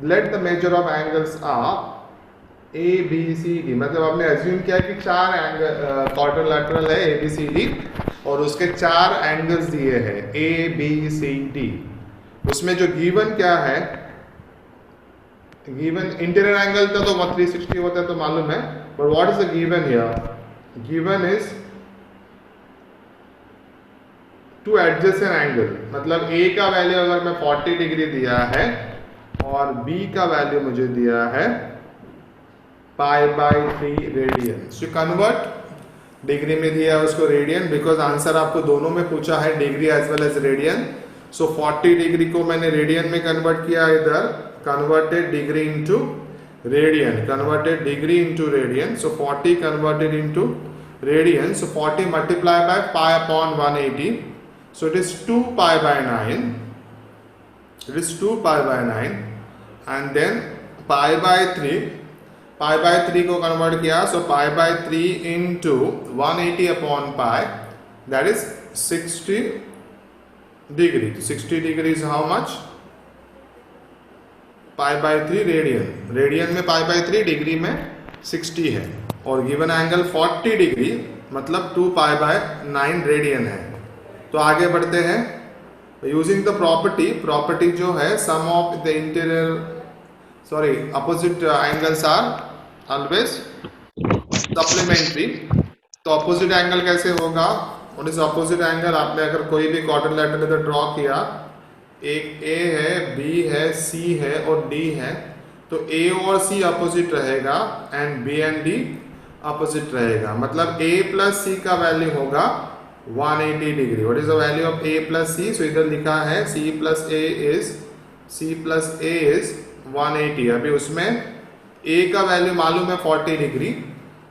Let the measure of angles are A, B, C, D. मतलब आपने एज्यूम किया कि 4 एंगल क्वाड्रिलैटरल है A, B, C, D और उसके 4 एंगल्स दिए हैं A, B, C, D. उसमें जो गिवन क्या है, गिवन इंटीरियर एंगल था तो 360 होता है तो मालूम है, but what is the given here? Given is 2 adjacent angle. मतलब A का वैल्यू अगर मैं 40 डिग्री दिया है और B का वैल्यू मुझे दिया है π/3 रेडियन. सो कन्वर्ट, डिग्री में दिया है उसको रेडियन, बिकॉज आंसर आपको दोनों में पूछा है degree as well as radian. So 40 degree को मैंने रेडियन में कन्वर्ट किया इधर, converted degree into radian, converted degree into radian. So 40 converted into radian. So 40 multiply by π/180. So it is 2π/9. It is 2π/9 and then π/3. π/3 को कन्वर्ट किया, सो π/3 into 180 upon pi, that is 60 degree. 60 degree is how much? π/3 radian. Radian में π/3, डिग्री में 60 है और गिवन एंगल 40 डिग्री मतलब 2π/9 रेडियन है. तो आगे बढ़ते हैं. यूजिंग द प्रॉपर्टी जो है sum of the interior opposite angles are always supplementary. तो अपोजिट एंगल कैसे होगा? और इस अपोजिट एंगल आपने अगर कोई भी क्वाड्रिलैटरल इधर ड्रॉ किया, एक A है, B है, C है और D है, तो A और C अपोजिट रहेगा and B and D opposite रहेगा. मतलब A प्लस C का वैल्यू होगा 180 degree. What is the value of A plus C? सो इधर लिखा है C प्लस A इज 180. अभी उसमें A का वैल्यू मालूम है 40 डिग्री,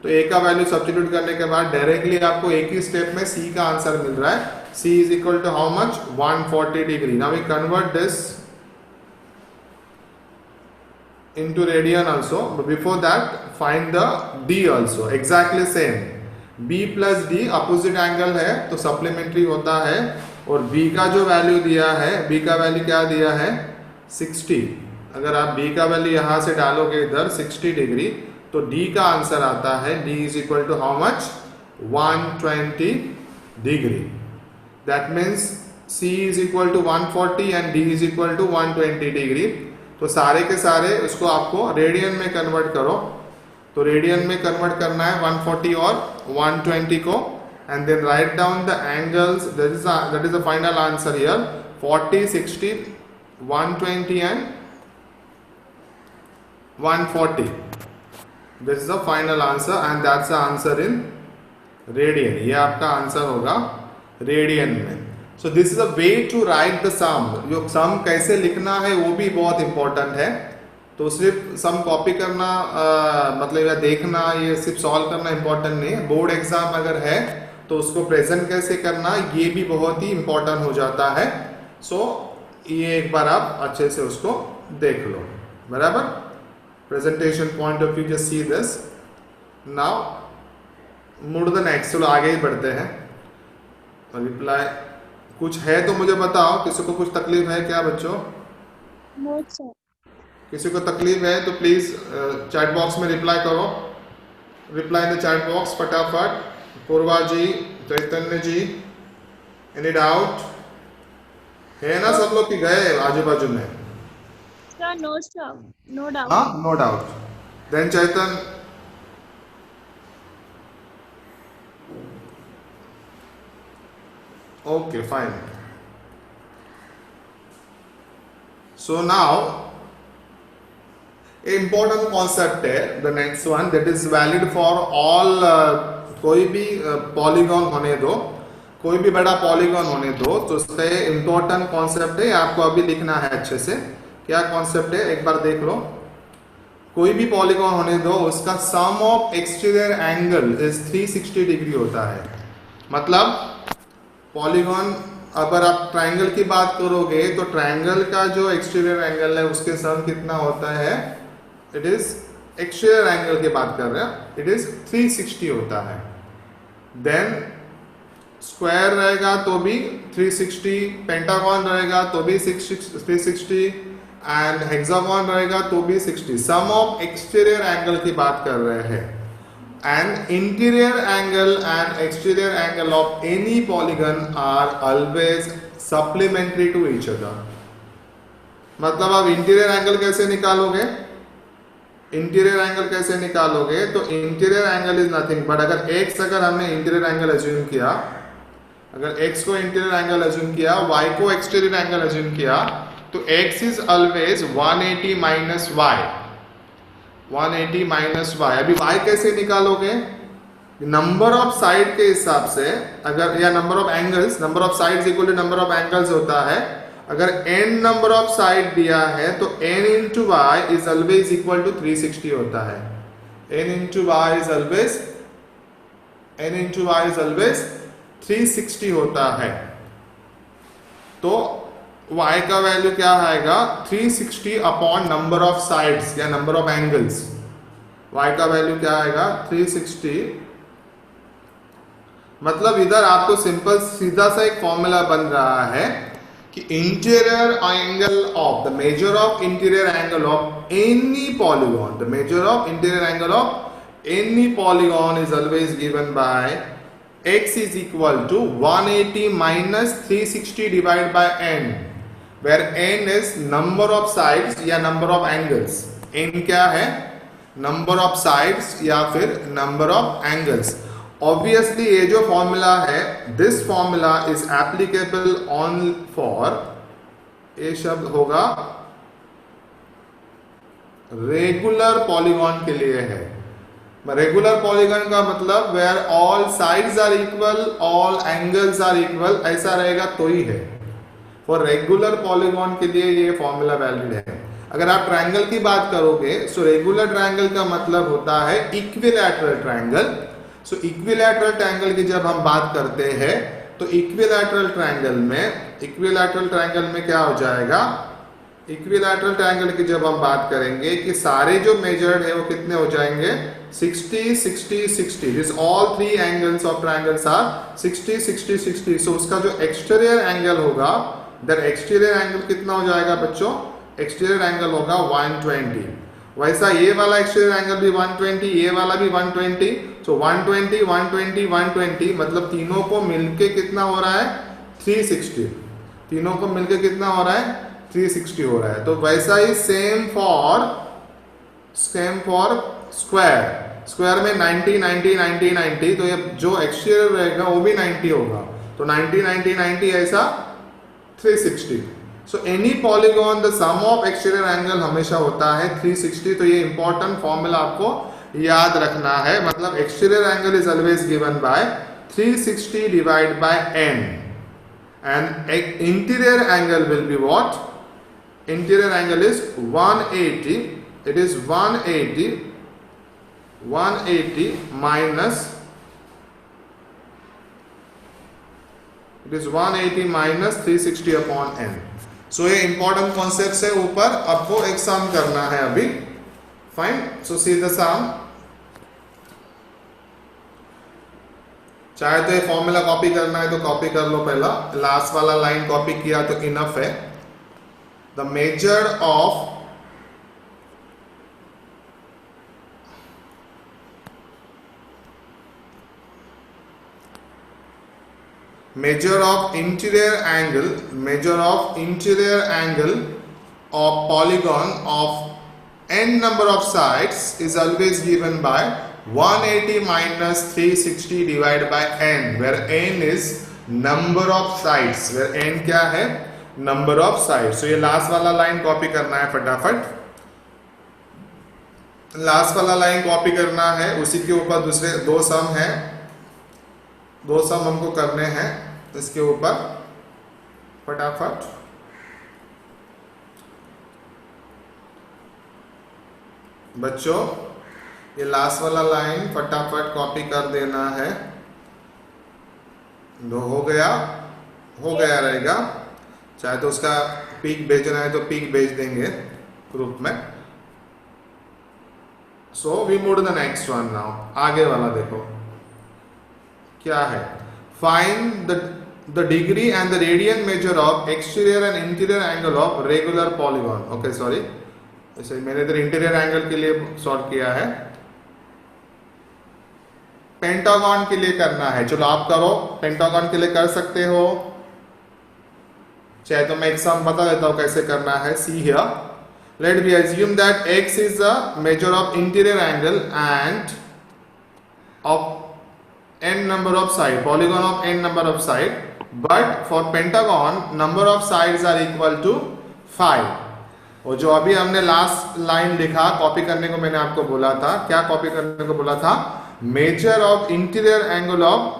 तो A का वैल्यू सब्स्टिट्यूट करने के बाद डायरेक्टली आपको एक ही स्टेप में C का आंसर मिल रहा है. C is equal to how much? 140 degree. Now we convert this into radian also, but before that find the D also. Exactly same. B plus D opposite angle है तो सप्लीमेंट्री होता है. और B का जो वैल्यू दिया है, B का वैल्यू क्या दिया है? 60. अगर आप B का वैल्यू यहां से डालोगे इधर 60 डिग्री, तो D का आंसर आता है D is equal to how much? 120 degree. That means C is equal to 140 and D is equal to 120 degree. तो सारे के सारे उसको आपको रेडियन में कन्वर्ट करो. तो रेडियन में कन्वर्ट करना है 140 और 120 को, and then write down the angles. That is the final answer here. 40, 60, 120 and 140. This is the final answer and that's the answer in radian. ये आपका आंसर होगा रेडियन में. So this is a way to write the sum. जो सम कैसे लिखना है वो भी बहुत इंपॉर्टेंट है. तो सिर्फ सम कॉपी करना मतलब या देखना, ये सिर्फ सॉल्व करना इंपॉर्टेंट नहीं है. बोर्ड एग्जाम अगर है तो उसको प्रेजेंट कैसे करना ये भी बहुत ही इंपॉर्टेंट हो जाता है. सो ये एक बार आप अच्छे से उसको देख लो. बराबर? Presentation point of view just see this. Now move the next. चलो आगे ही बढ़ते हैं. रिप्लाई कुछ है तो मुझे बताओ. किसी को कुछ तकलीफ है क्या बच्चों? No, sir. किसी को तकलीफ है तो प्लीज चैट बॉक्स में रिप्लाई करो. Reply in the chat box फटाफट. पूर्वा जी, चैतन्य जी, एनी डाउट है ना सब लोग की गए आजू बाजू में? Sir, no, sir. No doubt. हाँ, no doubt. Then Chaitan, okay fine. So now important concept है the next one that is valid for all कोई भी पॉलीगॉन होने दो, कोई भी बड़ा पॉलीगॉन होने दो, तो उससे important concept है, आपको अभी लिखना है अच्छे से। क्या concept है एक बार देख लो। कोई भी पॉलीगॉन होने दो, उसका sum of exterior angle is 360 degree होता है। मतलब पॉलीगॉन, अगर आप ट्रायंगल की बात करोगे तो ट्रायंगल का जो एक्सटीरियर एंगल है उसके सम कितना होता है, इट इज एक्सटीरियर एंगल की बात कर रहे हैं, इट इज 360 होता है। देन स्क्वायर रहेगा तो भी 360, पेंटागॉन रहेगा तो भी 360 एंड हेक्सागॉन रहेगा तो भी 60। सम ऑफ एक्सटीरियर एंगल की बात कर रहे हैं। And interior angle and exterior angle of any polygon are always supplementary to each other. मतलब आप इंटीरियर एंगल कैसे निकालोगे, इंटीरियर एंगल कैसे निकालोगे, तो interior angle is nothing but अगर हमने इंटीरियर एंगल अज्यूम किया, अगर x को इंटीरियर एंगल अज्यूम किया, y को एक्सटीरियर एंगल अज्यूम किया, तो x is always 180 minus Y, 180 minus Y. अभी y कैसे निकालोगे, नंबर ऑफ साइड के हिसाब से, अगर या number of angles, number of sides equal to number of angles होता है। अगर n नंबर ऑफ साइड दिया है तो n into Y is always equal to 360 होता है। n into Y is always, n into Y is always 360 होता है। तो y का वैल्यू क्या आएगा, 360 अपॉन नंबर ऑफ साइड्स या नंबर ऑफ एंगल्स। y का वैल्यू क्या आएगा, 360। मतलब इधर आपको सिंपल सीधा सा एक फॉर्मूला बन रहा है कि interior angle of the major of interior angle of any polygon, the major of interior angle of any polygon is always given by x is equal to 180 minus 360 divided by n, where n is number of sides या number of angles। n क्या है, number of sides या फिर number of angles। Obviously ये जो फॉर्मूला है, this formula is applicable on for, ये शब्द होगा रेगुलर पॉलीगॉन के लिए है। रेगुलर पॉलीगन का मतलब where all sides are equal, all angles are equal, ऐसा रहेगा तो ही है। फॉर रेगुलर पॉलीगॉन के लिए ये फॉर्मूला वैलिड है। अगर आप ट्रायंगल की बात करोगे, सो रेगुलर ट्रायंगल का मतलब होता है इक्विलैटरल ट्रायंगल। सो इक्विलैटरल ट्रायंगल की जब हम बात करते हैं तो इक्विलैटरल ट्रायंगल में क्या हो जाएगा, इक्विलैटरल ट्रायंगल की जब हम बात करेंगे कि सारे जो मेजर्ड है वो कितने हो जाएंगे, 60 60 60। This all three angles of triangles are 60 60 60। So उसका जो एक्सटीरियर एंगल होगा, दैट एक्सटीरियर एंगल कितना हो जाएगा बच्चों, एक्सटीरियर एंगल होगा 120। वैसा ये वाला एक्सटीरियर एंगल भी 120, ये वाला भी 120। सो 120 120 120, मतलब तीनों को मिलके कितना हो रहा है, 360। तीनों को मिलके कितना हो रहा है, 360 हो रहा है। तो वैसा ही सेम फॉर स्क्वायर में 90 90 90 90, तो ये जो एक्सटीरियर रहेगा वो भी 90 होगा, तो 90 90 90 ऐसा 360। So any polygon the sum of exterior angle हमेशा होता है 360। तो ये इंपॉर्टेंट फॉर्मूला आपको याद रखना है। मतलब exterior angle is always given by 360 divide by n and interior angle will be what, interior angle is 180, it is 180 minus, it is 180 minus 360 upon n। सो ये इंपॉर्टेंट कॉन्सेप्ट है, ऊपर आपको एक सम करना है अभी। फाइन, सो सी द सम। चाहे तो ये फॉर्मूला कॉपी करना है तो कॉपी कर लो, पहला लास्ट वाला लाइन कॉपी किया तो इनफ है। The major of interior angle of polygon of n number of sides is always given by 180 minus 360 divided by n, where n is number of sides, where n क्या है, नंबर ऑफ साइड। सो ये लास्ट वाला लाइन कॉपी करना है फटाफट, लास्ट वाला लाइन कॉपी करना है। उसी के ऊपर दूसरे दो सम है, दो सम हमको करने हैं इसके ऊपर फटाफट। बच्चों ये लास्ट वाला लाइन फटाफट कॉपी कर देना है। दो हो गया रहेगा। चाहे तो उसका पिक भेजना है तो पिक भेज देंगे ग्रुप में। So we move the next one now. आगे वाला देखो क्या है। Find the degree and the radian major of exterior and interior angle of regular polygon. Okay sorry, मैंने इधर इंटीरियर एंगल के लिए सॉल्व किया है, पेंटागन के लिए करना है। चलो आप करो, पेंटागन के लिए कर सकते हो। चाहे तो मैं एक सम बता देता हूं कैसे करना है। See here, let be assume that x is the measure of interior angle and of n number of side, polygon of n number of side, but for pentagon number of sides are equal to 5। और जो अभी हमने लास्ट लाइन लिखा कॉपी करने को मैंने आपको बोला था, क्या कॉपी करने को बोला था? Measure of interior angle of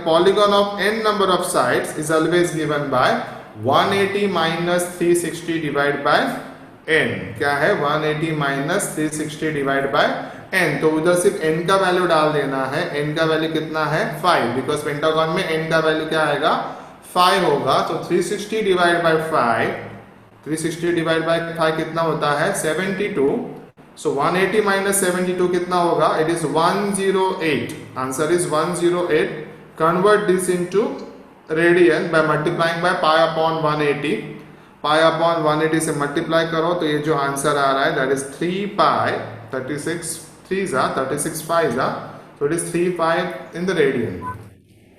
polygon of n number of sides is always given by 180 minus 360 divided by n। क्या है? 180 minus 360 divided by n। तो उधर सिर्फ n का वैल्यू डाल देना है। n का वैल्यू कितना है? 5, बिकॉज पेंटागन में n का वैल्यू क्या आएगा? 5 होगा। तो 360 डिवाइड बाय 5, 360 डिवाइड बाय 5 कितना होता है? 72। सो 180 माइनस 72 कितना होगा? It is 108। Answer is 108। Convert this into radian by multiplying by pi upon 180। Pi upon 180 से मल्टीप्लाई करो तो ये जो आंसर आ रहा है that is 3 pi 36 3 36 5 so it is 3 pi in the radian।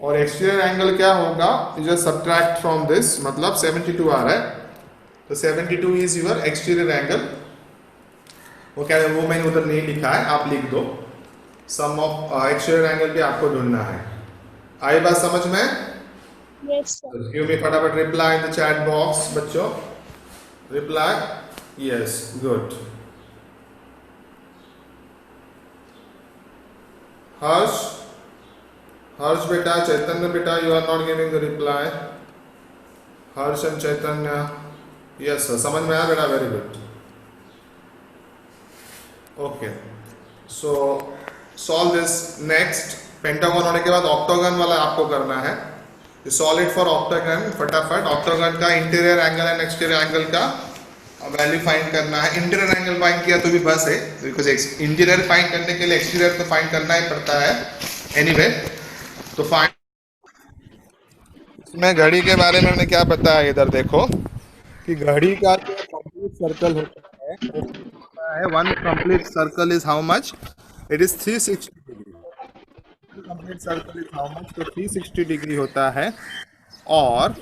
और एक्सटीरियर एंगल क्या होगा? जस्ट सब्ट्रैक्ट फ्रॉम दिस, मतलब 72 आ रहा है, तो 72 इज योर एक्सटीरियर एंगल। वो क्या है, वो मैंने उधर नहीं लिखा है, आप लिख दो। सम ऑफ एक्सटीरियर एंगल भी आपको ढूंढना है। आई बात समझ में? Yes, sir. गिव मी फटाफट reply in the chat box बच्चों। Reply yes, good. हर्ष बेटा, चैतन्य बेटा, you are not giving the reply. Harsh and Chaitanya, yes sir, समझ में आया बेटा? Very good. Okay, so solve this. Next pentagon होने के बाद ऑक्टागन वाला आपको करना है। सॉलिड फॉर ऑक्टागन, फटाफट ऑक्टागन का interior angle and exterior angle का वैल्यू फाइंड करना है। इंटीरियर एंगल फाइंड किया तो भी बस है, बिकॉज इंटीरियर फाइंड करने के लिए एक्सटीरियर तो फाइंड करना ही पड़ता है एनीवे। तो फाइंड, इसमें घड़ी के बारे में मैंने क्या बताया, इधर देखो कि घड़ी का जो कंप्लीट सर्कल होता है, one complete circle is how much? It is 360 degree. Complete circle is how much? तो 360 डिग्री होता है। और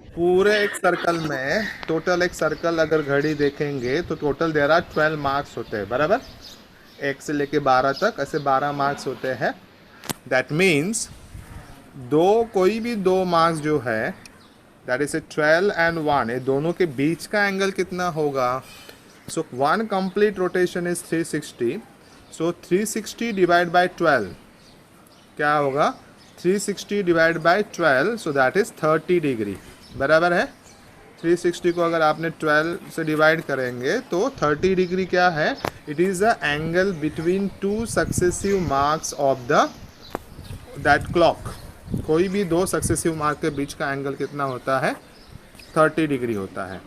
पूरे एक सर्कल में, टोटल एक सर्कल अगर घड़ी देखेंगे तो टोटल देर आर 12 मार्क्स होते हैं, बराबर? 1 से लेके 12 तक, ऐसे 12 मार्क्स होते हैं। दैट मीन्स कोई भी दो मार्क्स जो है दैट इज 12 एंड 1, ये दोनों के बीच का एंगल कितना होगा? So one complete rotation is 360। So 360 divide by 12 क्या होगा? 360 divide by 12, so that is 30 degree, बराबर है? 360 को अगर आपने 12 से डिवाइड करेंगे तो 30 डिग्री क्या है? It is the angle between 2 successive marks of the that clock. कोई भी दो सक्सेसिव मार्क के बीच का एंगल कितना होता है? 30 डिग्री होता है।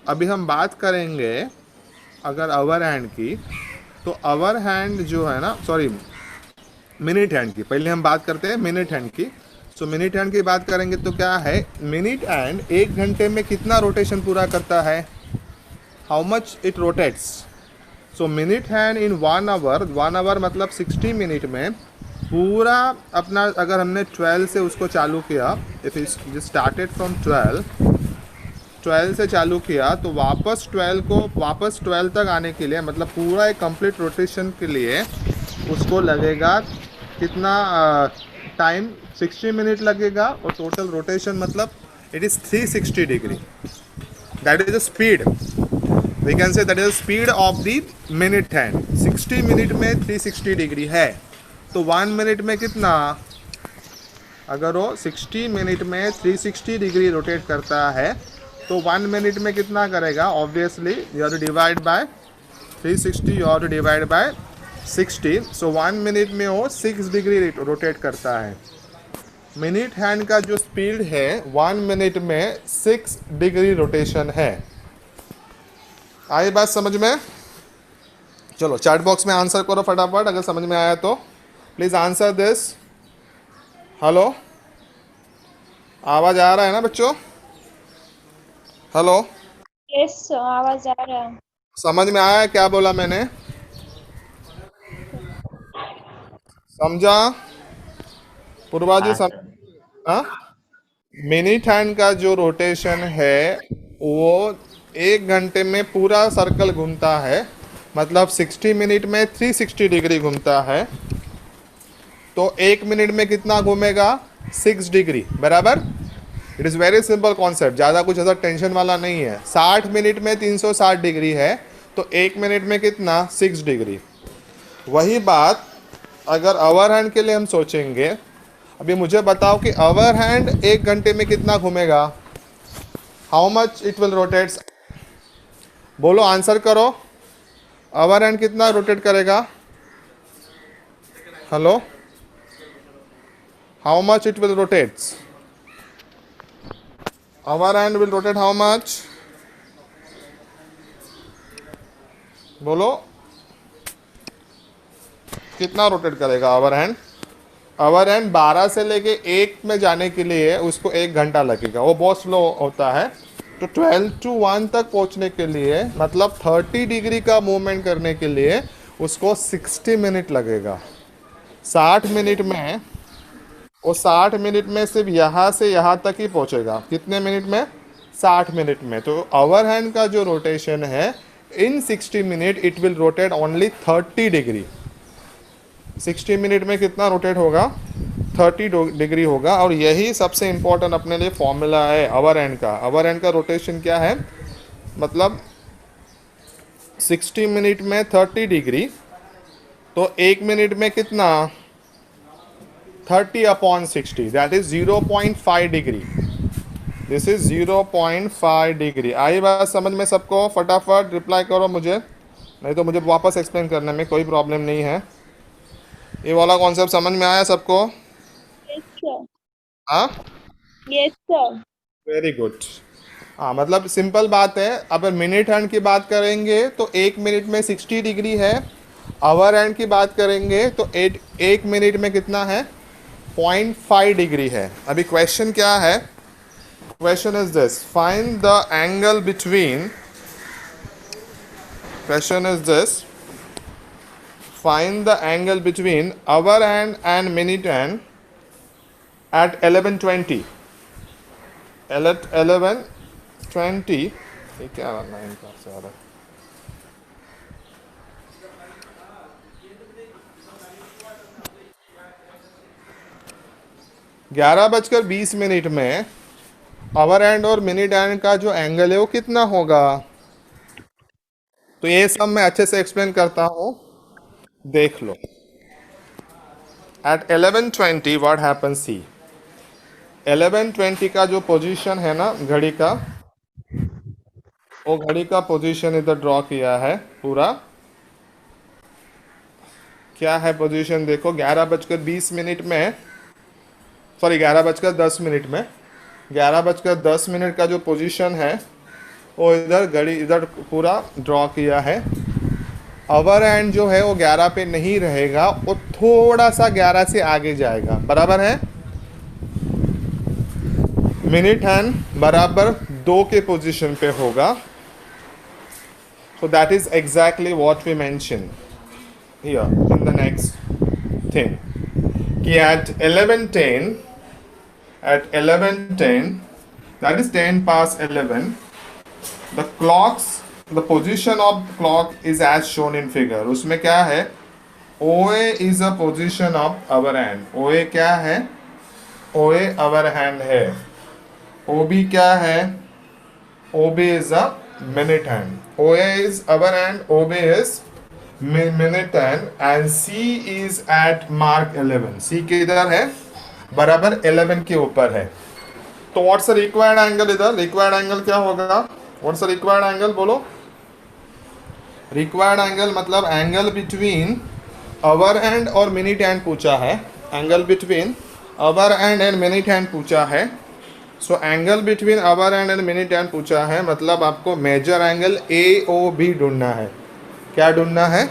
अभी हम बात करेंगे अगर आवर हैंड की, तो आवर हैंड जो है ना, सॉरी मिनट हैंड की, पहले हम बात करते हैं मिनट हैंड की। सो मिनट हैंड की बात करेंगे तो क्या है? मिनट हैंड 1 घंटे में कितना रोटेशन पूरा करता है? How much it rotates? So minute hand in 1 hour, 1 hour मतलब 60 मिनट में पूरा अपना, अगर हमने 12 से उसको चालू किया, इफ इट स्टार्टेड फ्रॉम 12 से चालू किया तो वापस 12 तक आने के लिए, मतलब पूरा एक कंप्लीट रोटेशन के लिए उसको लगेगा कितना टाइम 60 मिनट लगेगा और टोटल रोटेशन मतलब it is 360 degree. That is the speed. We can say that is the speed of the minute hand. 60 minute में 360 डिग्री है तो 1 मिनट में कितना, अगर वो 60 मिनट में 360 डिग्री रोटेट करता है तो 1 मिनट में कितना करेगा. Obviously you have to divide by 360, you have to divide by 60. So 1 minute में वो 6 डिग्री रोटेट करता है. मिनट हैंड का जो स्पीड है 1 मिनट में 6 डिग्री रोटेशन है. आई बात समझ में? चलो चैट बॉक्स में आंसर करो फटाफट अगर समझ में आया तो. Please answer this. हेलो, आवाज आ रहा है ना बच्चों? हेलो, यस सर, आवाज आ रहा है. समझ में आया क्या बोला मैंने? समझा पूर्वा जी? हाँ सर. मिनट हैंड का जो रोटेशन है वो 1 घंटे में पूरा सर्कल घूमता है, मतलब 60 मिनट में 360 डिग्री घूमता है. तो 1 मिनट में कितना घूमेगा? 6 डिग्री. बराबर. It is very simple concept, ज़्यादा कुछ ऐसा टेंशन वाला नहीं है. 60 मिनट में 360 डिग्री है तो 1 मिनट में कितना? 6 डिग्री. वही बात अगर आवर हैंड के लिए हम सोचेंगे. अभी मुझे बताओ कि आवर हैंड 1 घंटे में कितना घूमेगा? How much it will rotates? बोलो, आंसर करो. आवर हैंड कितना रोटेट करेगा? Hello, how much it will rotates? Hour hand will rotate how much? बोलो, कितना रोटेट करेगा आवर हैंड? आवर हैंड 12 से लेके 1 में जाने के लिए उसको 1 घंटा लगेगा, वो बहुत स्लो होता है. तो 12 to 1 तक पहुंचने के लिए, मतलब 30 डिग्री का मूवमेंट करने के लिए उसको 60 मिनट लगेगा. 60 मिनट में, वो 60 मिनट में सिर्फ यहाँ से यहाँ तक ही पहुंचेगा. कितने मिनट में? 60 मिनट में. तो आवर हैंड का जो रोटेशन है इन 60 minute it will rotate only 30 degree. 60 minute में कितना रोटेट होगा? 30 डिग्री होगा. और यही सबसे इंपॉर्टेंट अपने लिए फॉर्मूला है आवर हैंड का. आवर हैंड का रोटेशन क्या है? मतलब 60 मिनट में 30 डिग्री तो 1 मिनट में कितना? 30/60, that is 0.5 degree. This is 0.5 degree. आई बात समझ में सबको? फटाफट रिप्लाई करो मुझे, नहीं तो मुझे वापस एक्सप्लेन करने में कोई प्रॉब्लम नहीं है. ये वाला कॉन्सेप्ट समझ में आया सबको? Yes sir. हाँ, यस सर. Very good. हाँ, मतलब सिंपल बात है. अगर मिनट हैंड की बात करेंगे तो 1 मिनट में 60 डिग्री है. आवर हैंड की बात करेंगे तो 1 मिनट में कितना है? 0.5 डिग्री है. अभी क्वेश्चन क्या है? Question is this, find the angle between, question is this, find the angle between hour hand and minute hand at 11:20. At 11:20. ये क्या करना है इनका सारा? ग्यारह बजकर 20 मिनट में आवर हैंड और मिनट हैंड का जो एंगल है वो कितना होगा? तो ये सब मैं अच्छे से एक्सप्लेन करता हूँ, देख लो. At 11:20 what happen? सी 11:20 का जो पोजीशन है ना घड़ी का, वो घड़ी का पोजीशन इधर ड्रॉ किया है पूरा. क्या है पोजीशन? देखो 11:20 में, सॉरी 11:10 में, 11:10 का जो पोजीशन है वो इधर घड़ी इधर पूरा ड्रॉ किया है. आवर हैंड जो है वो 11 पे नहीं रहेगा, वो थोड़ा सा 11 से आगे जाएगा. बराबर है? मिनट हैंड बराबर 2 के पोजीशन पे होगा. So that is exactly what we mention here in the next thing कि at 11:10 that is 10:11 the clocks, the position of the clock is as shown in figure. उसमें क्या है? OA is a position of our hand. OA क्या है? OA अवर हैंड है। OB क्या है? OB is a minute hand. OA is our hand, OB is minute hand, and C is at mark 11. C किधर है? बराबर 11 के ऊपर है। तो व्हाट्स द रिक्वायर्ड एंगल इधर? रिक्वायर्ड एंगल क्या होगा? व्हाट्स द रिक्वायर्ड एंगल बोलो? रिक्वायर्ड एंगल मतलब एंगल बिटवीन अवर हैंड और मिनट हैंड पूछा है। Angle between our hand and minute hand पूछा है। So angle between our hand and minute hand पूछा है, मतलब आपको मेजर एंगल AOB ढूंढना है। क्या ढूंढना है?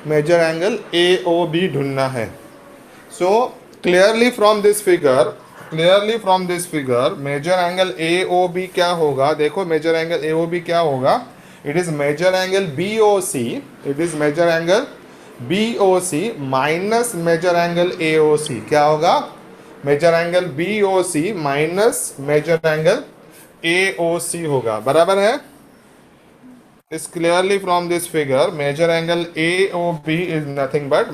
मेजर एंगल AOB ढूंढना है। So clearly from this figure major angle AOB क्या होगा? देखो मेजर एंगल AOB क्या होगा? It is major angle BOC, it is major angle BOC minus major angle AOC। क्या होगा? Major angle BOC minus major angle AOC होगा। बराबर है? इस clearly from this figure major angle AOB is nothing but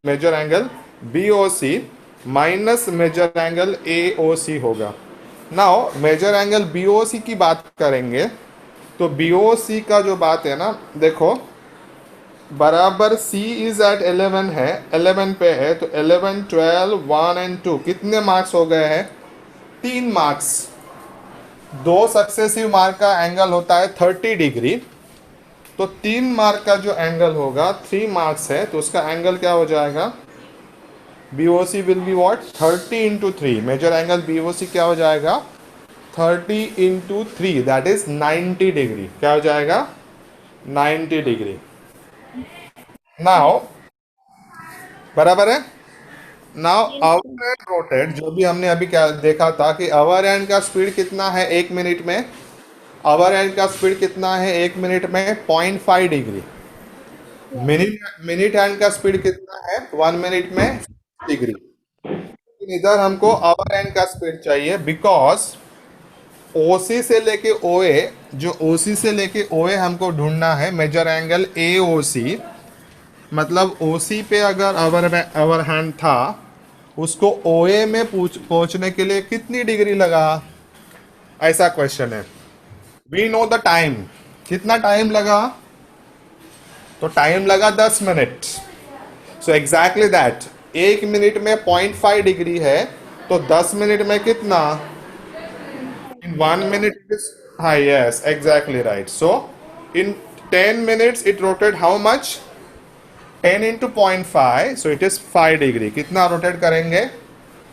major angle BOC minus major angle AOC होगा। नाउ मेजर एंगल BOC की बात करेंगे तो BOC का जो बात है ना, देखो बराबर C इज एट 11 है, 11 पे है, तो 11, 12, 1 एंड 2 कितने मार्क्स हो गए हैं? 3 मार्क्स। 2 सक्सेसिव मार्क का एंगल होता है 30 डिग्री, तो 3 मार्क का जो एंगल होगा 3 मार्क्स है, तो उसका एंगल क्या हो जाएगा? BOC will be what? 30 into 3। Major angle BOC क्या हो जाएगा? 30 इंटू 3 दैट इज 90 डिग्री। क्या हो जाएगा? 90 डिग्री। नाउ बराबर है? नाउ आवर एंड रोटेट, जो भी हमने अभी क्या देखा था कि आवर एंड का स्पीड कितना है 1 मिनट में? आवर एंड का स्पीड कितना है 1 मिनट में? 0.5 डिग्री। मिनट हैंड का स्पीड कितना है 1 मिनट में? डिग्री। इधर हमको आवर एंड का स्पीड चाहिए बिकॉज OC से लेके OA, जो OC से लेके OA हमको ढूंढना है मेजर एंगल AOC। मतलब OC पे अगर आवर हैंड था, उसको OA में पहुंचने के लिए कितनी डिग्री लगा? ऐसा क्वेश्चन है। We know the time. कितना टाइम लगा? तो टाइम लगा 10 minute. So exactly that, 1 minute में 0.5 डिग्री है, तो 10 मिनट में कितना? In 1 minute it is, yes, exactly right. So in 10 minutes it rotated how much? 10 into 0.5, so it is 5 degree. कितना रोटेट करेंगे?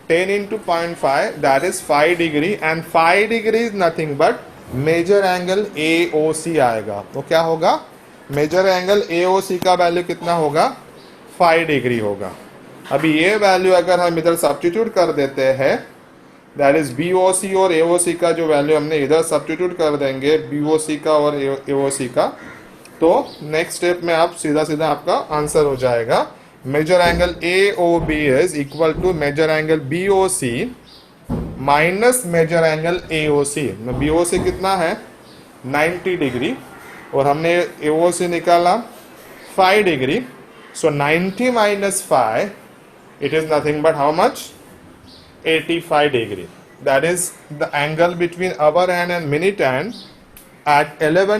10 into 0.5 that is 5 degree, and 5 degree is nothing but major angle AOC आएगा। तो क्या होगा? मेजर एंगल AOC का वैल्यू कितना होगा? 5 डिग्री होगा। अभी ये वैल्यू अगर हम इधर सब्स्टिट्यूट कर देते हैं, दैट इज BOC और AOC का जो वैल्यू हमने इधर सब्स्टिट्यूट कर देंगे, BOC का और AOC का, तो नेक्स्ट स्टेप में आप सीधा सीधा आपका आंसर हो जाएगा। Major angle AOB is equal to major angle BOC minus major angle AOC। BOC कितना है? 90 डिग्री, और हमने AOC निकाला 5 degree. So 90 minus 5, it is nothing but how much? 85 degree. That is the angle between our hand and minute hand at 10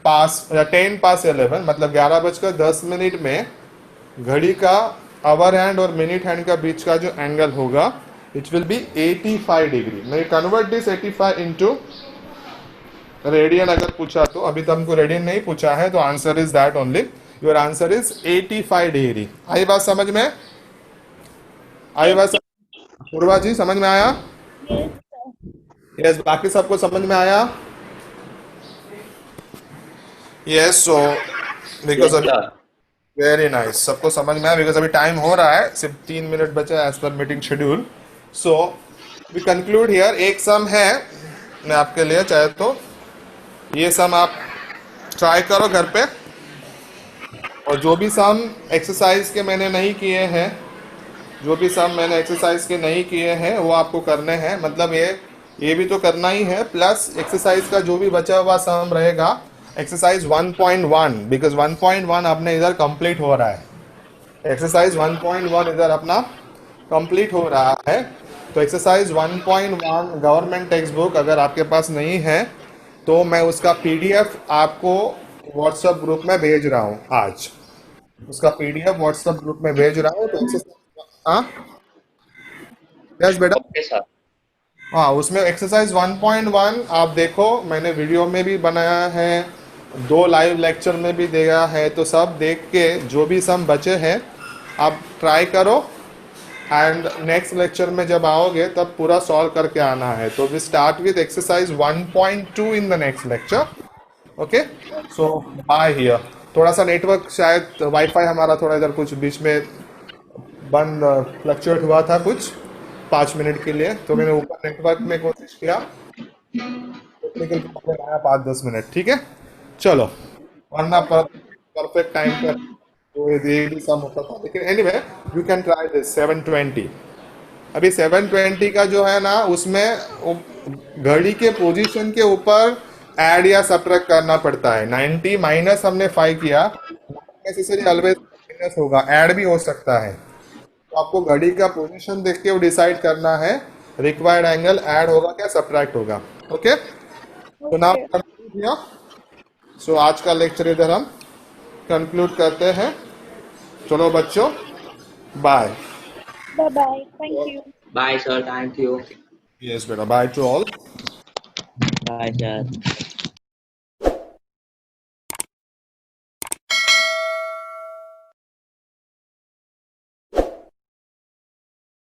past 11, मतलब 11:10 में घड़ी का आवर हैंड और मिनट हैंड का बीच का जो एंगल होगा इट विल बी 85 डिग्री। मैं कन्वर्ट दिस 85 इंटू रेडियन अगर पूछा तो, अभी तो हमको रेडियन नहीं पूछा है, तो answer is that only. Your answer is 85 degree. आई बात समझ में? आई बात पूर्वा जी समझ में आया? यस, बाकी सबको समझ में आया? यस, सो बिकॉज अभी वेरी नाइस, सबको समझ में आया। बिकॉज अभी टाइम हो रहा है, सिर्फ 3 मिनट बचे as per meeting schedule. So we conclude here. एक सम है मैं आपके लिए, चाहे तो ये सम आप ट्राई करो घर पे, और जो भी सम एक्सरसाइज के मैंने नहीं किए हैं, जो भी सम मैंने एक्सरसाइज के नहीं किए हैं वो आपको करने हैं। मतलब ये भी तो करना ही है, प्लस एक्सरसाइज का जो भी बचा हुआ सम रहेगा एक्सरसाइज 1.1, बिकॉज 1.1 अपने इधर कंप्लीट हो रहा है। एक्सरसाइज 1.1 इधर अपना कंप्लीट हो रहा है। तो एक्सरसाइज 1.1 गवर्नमेंट टेक्स्ट बुक अगर आपके पास नहीं है तो मैं उसका पीडीएफ आपको व्हाट्सएप ग्रुप में भेज रहा हूँ आज। उसका पीडीएफ व्हाट्सएप ग्रुप में भेज रहा हूँ। तो एक्सरसाइज, हाँ यस बेटा, ओके सर। हाँ उसमें एक्सरसाइज 1.1 आप देखो, मैंने वीडियो में भी बनाया है, 2 लाइव लेक्चर में भी दिया है। तो सब देख के जो भी सम बचे हैं आप ट्राई करो, एंड नेक्स्ट लेक्चर में जब आओगे तब पूरा सॉल्व करके आना है। तो we start with exercise 1.2 in the next lecture. Okay, so bye here. थोड़ा सा नेटवर्क शायद वाईफाई हमारा थोड़ा इधर कुछ बीच में बंद फ्लक्चुएट हुआ था कुछ 5 मिनट के लिए, तो मैंने ऊपर नेटवर्क में कोशिश किया, टेक्निकल प्रॉब्लम आया 5-10 मिनट। ठीक है, चलो, वरना परफेक्ट टाइम पर तो ये भी सम होता था। लेकिन anyway you can try this 720। अभी 720 का जो है ना, उसमें घड़ी के पोजीशन के ऊपर ऐड या सब्ट्रैक्ट करना पड़ता है। 90 माइनस हमने 5 किया, नेसेसरी ऑलवेज माइनस होगा, ऐड भी हो सकता है। तो आपको घड़ी का पोजीशन देख के वो डिसाइड करना है रिक्वायर्ड एंगल ऐड होगा क्या सब्ट्रैक्ट होगा। ओके, तो नाउ कंक्लूड किया। सो आज का लेक्चर इधर हम कंक्लूड करते हैं। चलो बच्चों, bye. Bye bye. Thank you. Bye, sir. Thank you. Yes बेटा, bye to all. Bye sir.